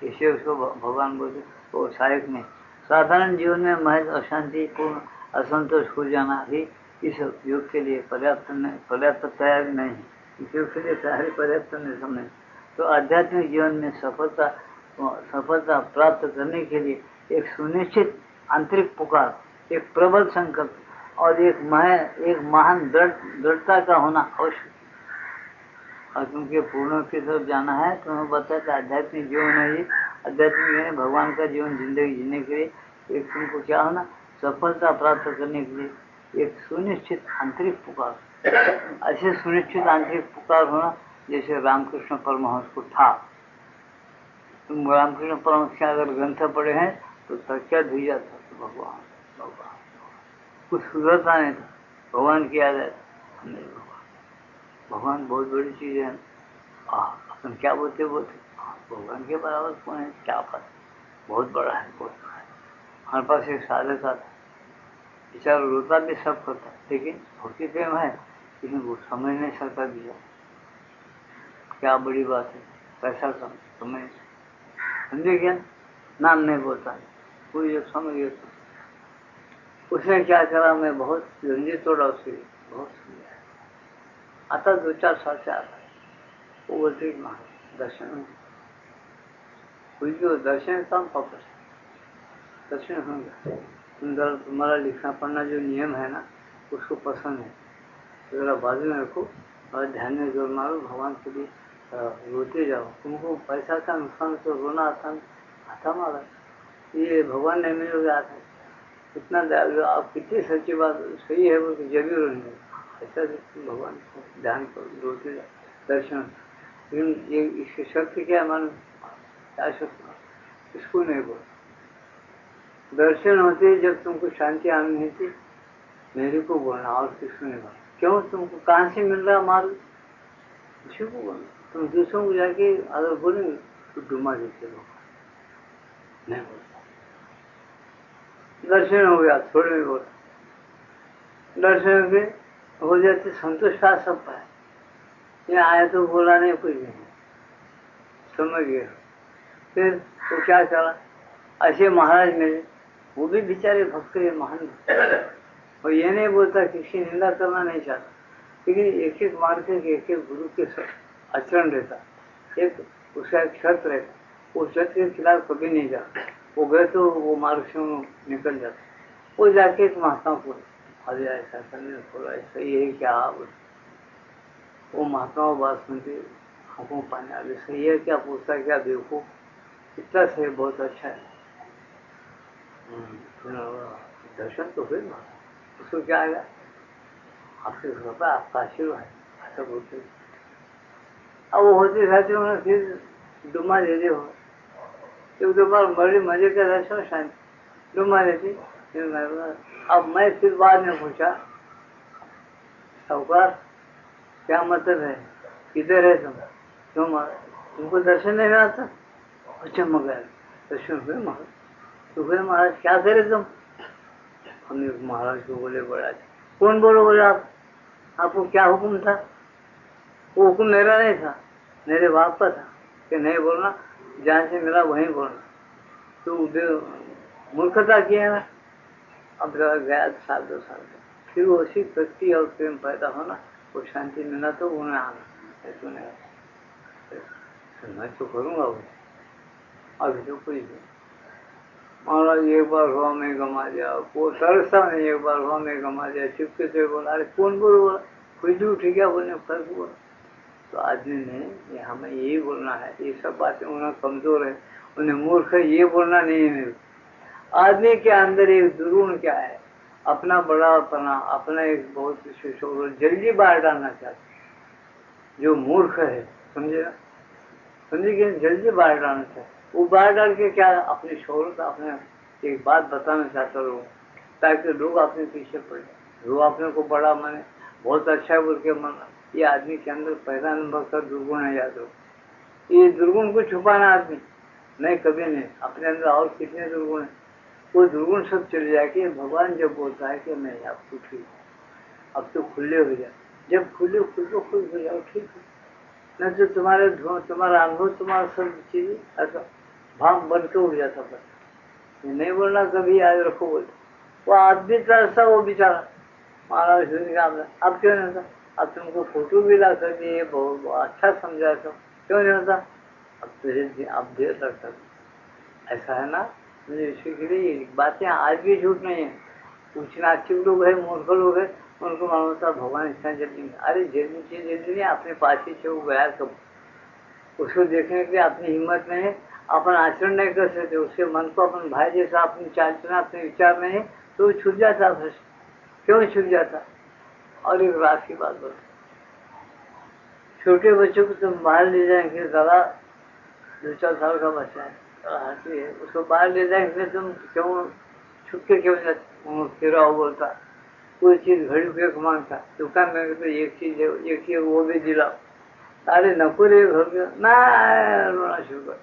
इसे उसको भगवान बोलते, वो सहायक नहीं। साधारण जीवन में महज अशांतिपूर्ण असंतोष हो जाना ही इस योग के लिए पर्याप्त तैयारी नहीं है, इस योग के लिए तैयारी पर्याप्त नहीं समझ। तो आध्यात्मिक जीवन में सफलता प्राप्त करने के लिए एक सुनिश्चित आंतरिक पुकार, एक प्रबल संकल्प और एक महान दृढ़ता का होना आवश्यक। और तुमके पूर्ण की तरफ जाना है तो हमें बताते आध्यात्मिक जीवन है ये, आध्यात्मिक जीवन भगवान का जीवन जिंदगी जीने के लिए एक तुमको क्या होना, सफलता प्राप्त करने के लिए एक सुनिश्चित आंतरिक पुकार, ऐसे सुनिश्चित आंतरिक पुकार होना जैसे रामकृष्ण परमहंस को था। तुम रामकृष्ण परमहंस के अगर ग्रंथ पढ़े हैं तो क्या धुई जाता, तो भगवान कुछ सुधरता नहीं था, भगवान की याद है, भगवान बहुत बड़ी चीज है। अपन क्या बोलते भगवान के बराबर कौन है, क्या पता, बहुत बड़ा है, बहुत बड़ा है। हमारे पास एक साधक आता, बेचारा रोता भी सब करता, लेकिन भक्ति प्रेम है, लेकिन वो समझ नहीं सकता दिया, क्या बड़ी बात है, कैसा समझ। समझे क्या? नाम नहीं बोलता, कोई जो समझ गया तो उसने क्या करा, मैं बहुत जल्दी तोड़ा उसके, बहुत समझाया। आता 2-4 साल से आता है, वो बोलते दर्शन हुई, जो दर्शन काम वापस दर्शन होंगे। तुम्हारा लिखना पढ़ना जो नियम है ना, उसको पसंद है, जरा बाजू में रखो और ध्यान में जोर मारो, भगवान के लिए रोते जाओ। तुमको पैसा का नुकसान तो रोना आता मारा, ये भगवान नहीं मिलोगे आता है, इतना दयालु आप, कितनी सच्ची बात सही है, वो जरूर रहेंगे ऐसा। भगवान को ध्यान करो, रोते जाओ, दर्शन। लेकिन ये इसकी शक्ति क्या मालूम, क्या शक्ति, इसको नहीं बोल। दर्शन होते जब तुमको शांति आनी नहीं थी, मेरे को बोलना और किसको नहीं बोलना। क्यों, तुमको कहाँ से मिल रहा मालूम, किसी को बोलना। तुम दूसरों को जाके अगर बोलेंगे तो डुमा देते लोग, नहीं बोलता। दर्शन हो गया, थोड़े में बोला, दर्शन हो जाते, संतोष का सब पाए। ये आया तो बोला नहीं, कुछ नहीं, समझ गया। फिर तो क्या चला, ऐसे महाराज मेरे, वो भी बेचारे भक्त है, महान भक्त, और ये नहीं बोलता, किसी निंदा करना नहीं चाहता, लेकिन एक एक मार्ग के एक एक गुरु के आचरण रहता, एक उसका एक शर्त रहता, वो शर्त के खिलाफ कभी नहीं जाता। वो गए तो वो मार्ग से निकल जाता। वो जाके एक महात्मा को, अरे ऐसा करने थोड़ा ऐसा ही है क्या, वो महात्मा बात सुनते आंखों पानी आ गए, सही है क्या, पूछता क्या, देखो इतना सही, बहुत अच्छा है। दर्शन तो हुए ना, उसको क्या आएगा, आपसे कृपा, आपका आशीर्वाद, ऐसा बोलते। अब वो होते रहते उन्हें फिर डुमा देते हो, एक दो बार बड़े मजे का दर्शन शांति डुमा देती। अब मैं फिर बाद में पूछा, साहूकार क्या मतलब है, किधर है तुम, क्यों महाराज तुमको दर्शन नहीं आता? अच्छा मगर दर्शन हुए महाराज, तो हुए महाराज, क्या करे तुम? हमने महाराज को बोले, बड़ा कौन बोलो, बोले आपको क्या हुक्म था? वो हुक्म मेरा नहीं था, मेरे बाप का था कि नहीं बोलना, जहाँ से मिला वहीं बोलना। तो मूर्खता की है ना। अब गया 1-2 साल का, फिर वो उसी भक्ति और प्रेम पैदा होना, वो शांति मिला तो उन्हें आना, ऐसा नहीं मैं तो करूँगा वो, अभी तो कोई नहीं। महाराज एक बार हुआ मैं गमा दिया, वो तरसा नहीं, एक बार हुआ मैं गमा दिया, चुपके से बोला, अरे कौन बोला, खुद उठ गया बोलने, फर्क बोला। तो आदमी ने ये हमें यही बोलना है, ये सब बातें उन्हें कमजोर है, उन्हें मूर्ख है, ये बोलना नहीं है। आदमी के अंदर एक दुर्गुण क्या है, अपना बड़ापना, अपना एक बहुत जल्दी बाहर डालना चाहते, जो मूर्ख है, समझे कि जल्दी बाहर डालना चाहते, वो बाहर डाल के क्या, अपनी शोहरत, अपने एक बात बताना चाहता लोग, ताकि लोग अपने पीछे पड़े, लोग अपने को बड़ा माने, बहुत अच्छा बोल के माना। ये आदमी के अंदर पहला नंबर का दुर्गुण है, याद हो। ये दुर्गुण को छुपाना आदमी नहीं, कभी नहीं। अपने अंदर और कितने दुर्गुण है, वो दुर्गुण सब चले जाके भगवान जब बोलता है कि मैं आपको ठीक, अब तो खुले हो जाए, जब खुले खुद को खुश हो जाओ, ठीक है। न तो तुम्हारा अनुभव, तुम्हारा सब चीज ऐसा भाव बन के उड़ जाता, बस नहीं बोलना कभी, याद रखो। बोलते वो आदमी तरसा, वो बेचारा महाराज अब क्यों नहीं होता? अब तुमको फोटो भी ला कर दिए, बहुत अच्छा समझा, तो क्यों नहीं होता? अब तुझे अब देर लगता, ऐसा है ना। मुझे इसके लिए बातें आज भी झूठ नहीं है। कुछ नास्तिक लोग है, मूर्ख लोग है, उनको मालूम होता भगवान इतना जल्दी, अरे जल्दी नहीं, अपने पास ही से वो गया, कब उसको देखने के लिए अपनी हिम्मत नहीं है, अपन आचरण नहीं कर सकते, उसके मन को अपन भाई जैसा अपनी चाल चलना, अपने विचार नहीं है, तो छूट जाता है। क्यों छूट जाता? और एक रात की बात बता, छोटे बच्चों को तुम बाहर ले जाएंगे, दादा 2-4 साल का बच्चा है, उसको बाहर ले जाएंगे, तुम क्यों छुपके क्यों जाते? फिर बोलता कोई चीज घड़ी फेंक मांगता, दुकान में तो एक चीज वो भी दिलाओ, अरे नको रे घर ना, रोना शुरू कर।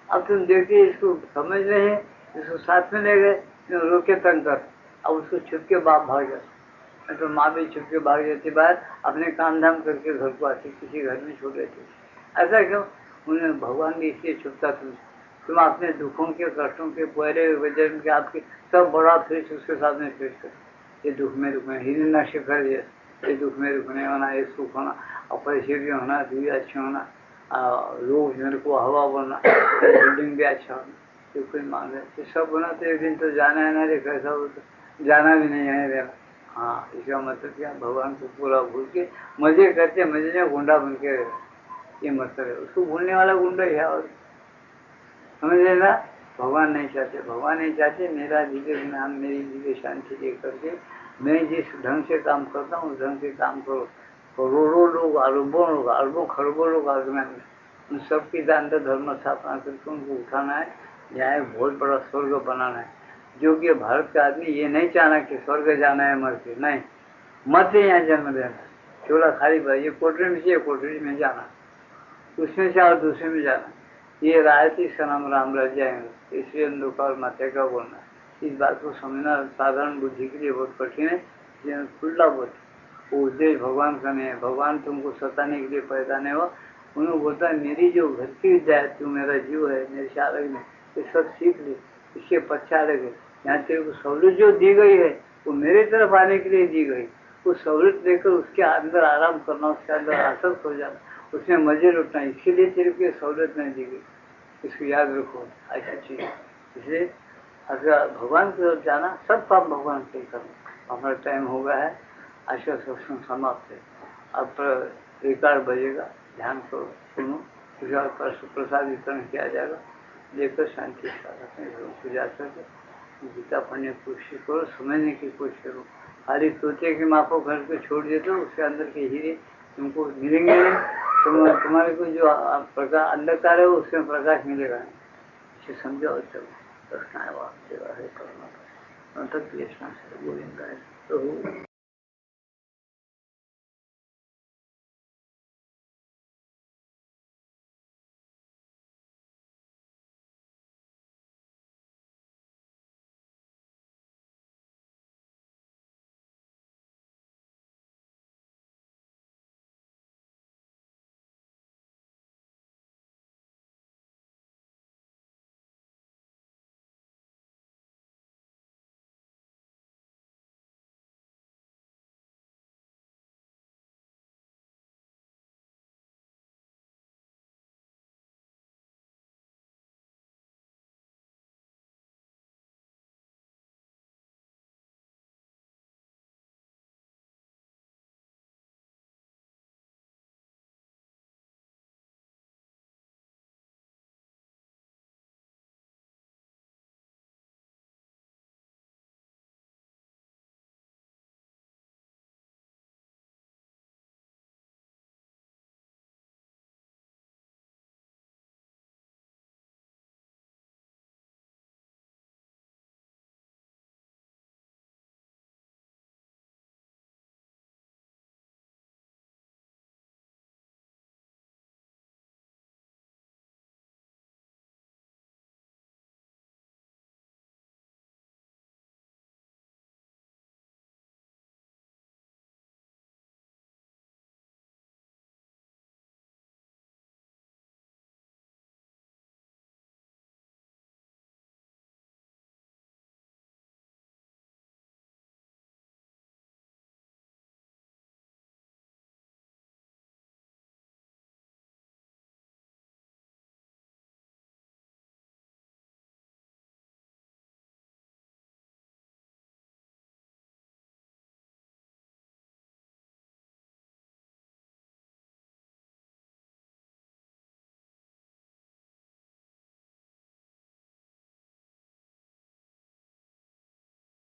अब तुम देखिए, इसको समझ रहे हैं, इसको साथ में ले गए, रोके तंग कर, अब उसको छुप के बाप भाग गया, तो माँ भी छुप के भाग जाती बाहर, अपने काम धाम करके घर को आती, किसी घर में छोड़ देती। ऐसा क्यों? उन्हें भगवान भी इसलिए छुपता तुमसे, तुम अपने दुखों के, कष्टों के, पहले वजन के, आपके सब बड़ा फेस उसके साथ में फेस कर। ये दुख में रुकना, हिरण्यशिखर ये दुख में रुकने होना, ये सुख होना, अपरिचर्य होना, दूरी अच्छा होना, लोग मेरे को हवा बोलना, बिल्डिंग भी अच्छा होना, ये कोई मांग है। ये सब होना तो एक दिन तो जाना है ना रे, कैसा हो तो जाना भी नहीं है रहना। हाँ, इसका मतलब क्या, भगवान को पूरा भूल के मजे करते, मजे में गुंडा बन के रहे, ये मतलब है। उसको भूलने वाला गुंडा ही है। और समझ लेना, भगवान नहीं चाहते, भगवान नहीं चाहते मेरा दिव्य ज्ञान, मेरी दिव्य शांति दे करके मैं जिस ढंग से काम करता हूँ उस ढंग से काम करो। करोड़ों लोग, अरबों लोग, अरबों खरबों लोग आगमन में, उन सबकी दान धर्म स्थापना करके उनको उठाना है, यहाँ एक बहुत बड़ा स्वर्ग बनाना है। जो कि भारत का आदमी ये नहीं चाहना कि स्वर्ग जाना है मर के, नहीं, मत यहाँ जन्म लेना, चोला खाली भाई, ये कोठरी में से कोठरी में जाना, उसमें से और दूसरे में जाना, ये रायती सनम राम रह जाएंगे, इसलिए अंधों और माते का बोलना। इस बात को समझना साधारण बुद्धि के लिए बहुत कठिन है, खुला बहुत। वो उद्देश्य भगवान का नहीं है, भगवान तुमको सताने के लिए पैदा नहीं हुआ। उन्होंने बोलता है मेरी जो घर की विद्या है, तू मेरा जीव है, मेरे से अलग नहीं, ये सब सीख ली, इसके पश्चात अलग है। यहाँ तेरे को सहूलत जो दी गई है वो मेरे तरफ आने के लिए दी गई, वो सहूलत लेकर उसके अंदर आराम करना, उसके अंदर आसक्त हो जाना, उसमें मजे लुटना, इसके लिए तेरे को सहूलत नहीं दी गई, इसको याद रखो, ऐसी चीज। इसलिए अगर भगवान की ओर जाना, सब काम भगवान से ही करना। हमारा टाइम हो गया है, आज का सत्संग समाप्त है। अब 1 बजेगा, ध्यान करो, सुनो, प्रसाद वितरण किया जाएगा, लेकर शांति के साथ अपने घरों को जा करके गीता पढ़ने की कोशिश करो, समझने की कोशिश करो। खाली सोचे कि माँ को घर को छोड़ देते हो, उसके अंदर के हीरे तुमको मिलेंगे नहीं, तुम्हारे को जो प्रकाश अंधकार है उसमें प्रकाश मिलेगा नहीं, इसे समझो। चलो, सेवा है करना, गोविंदा है।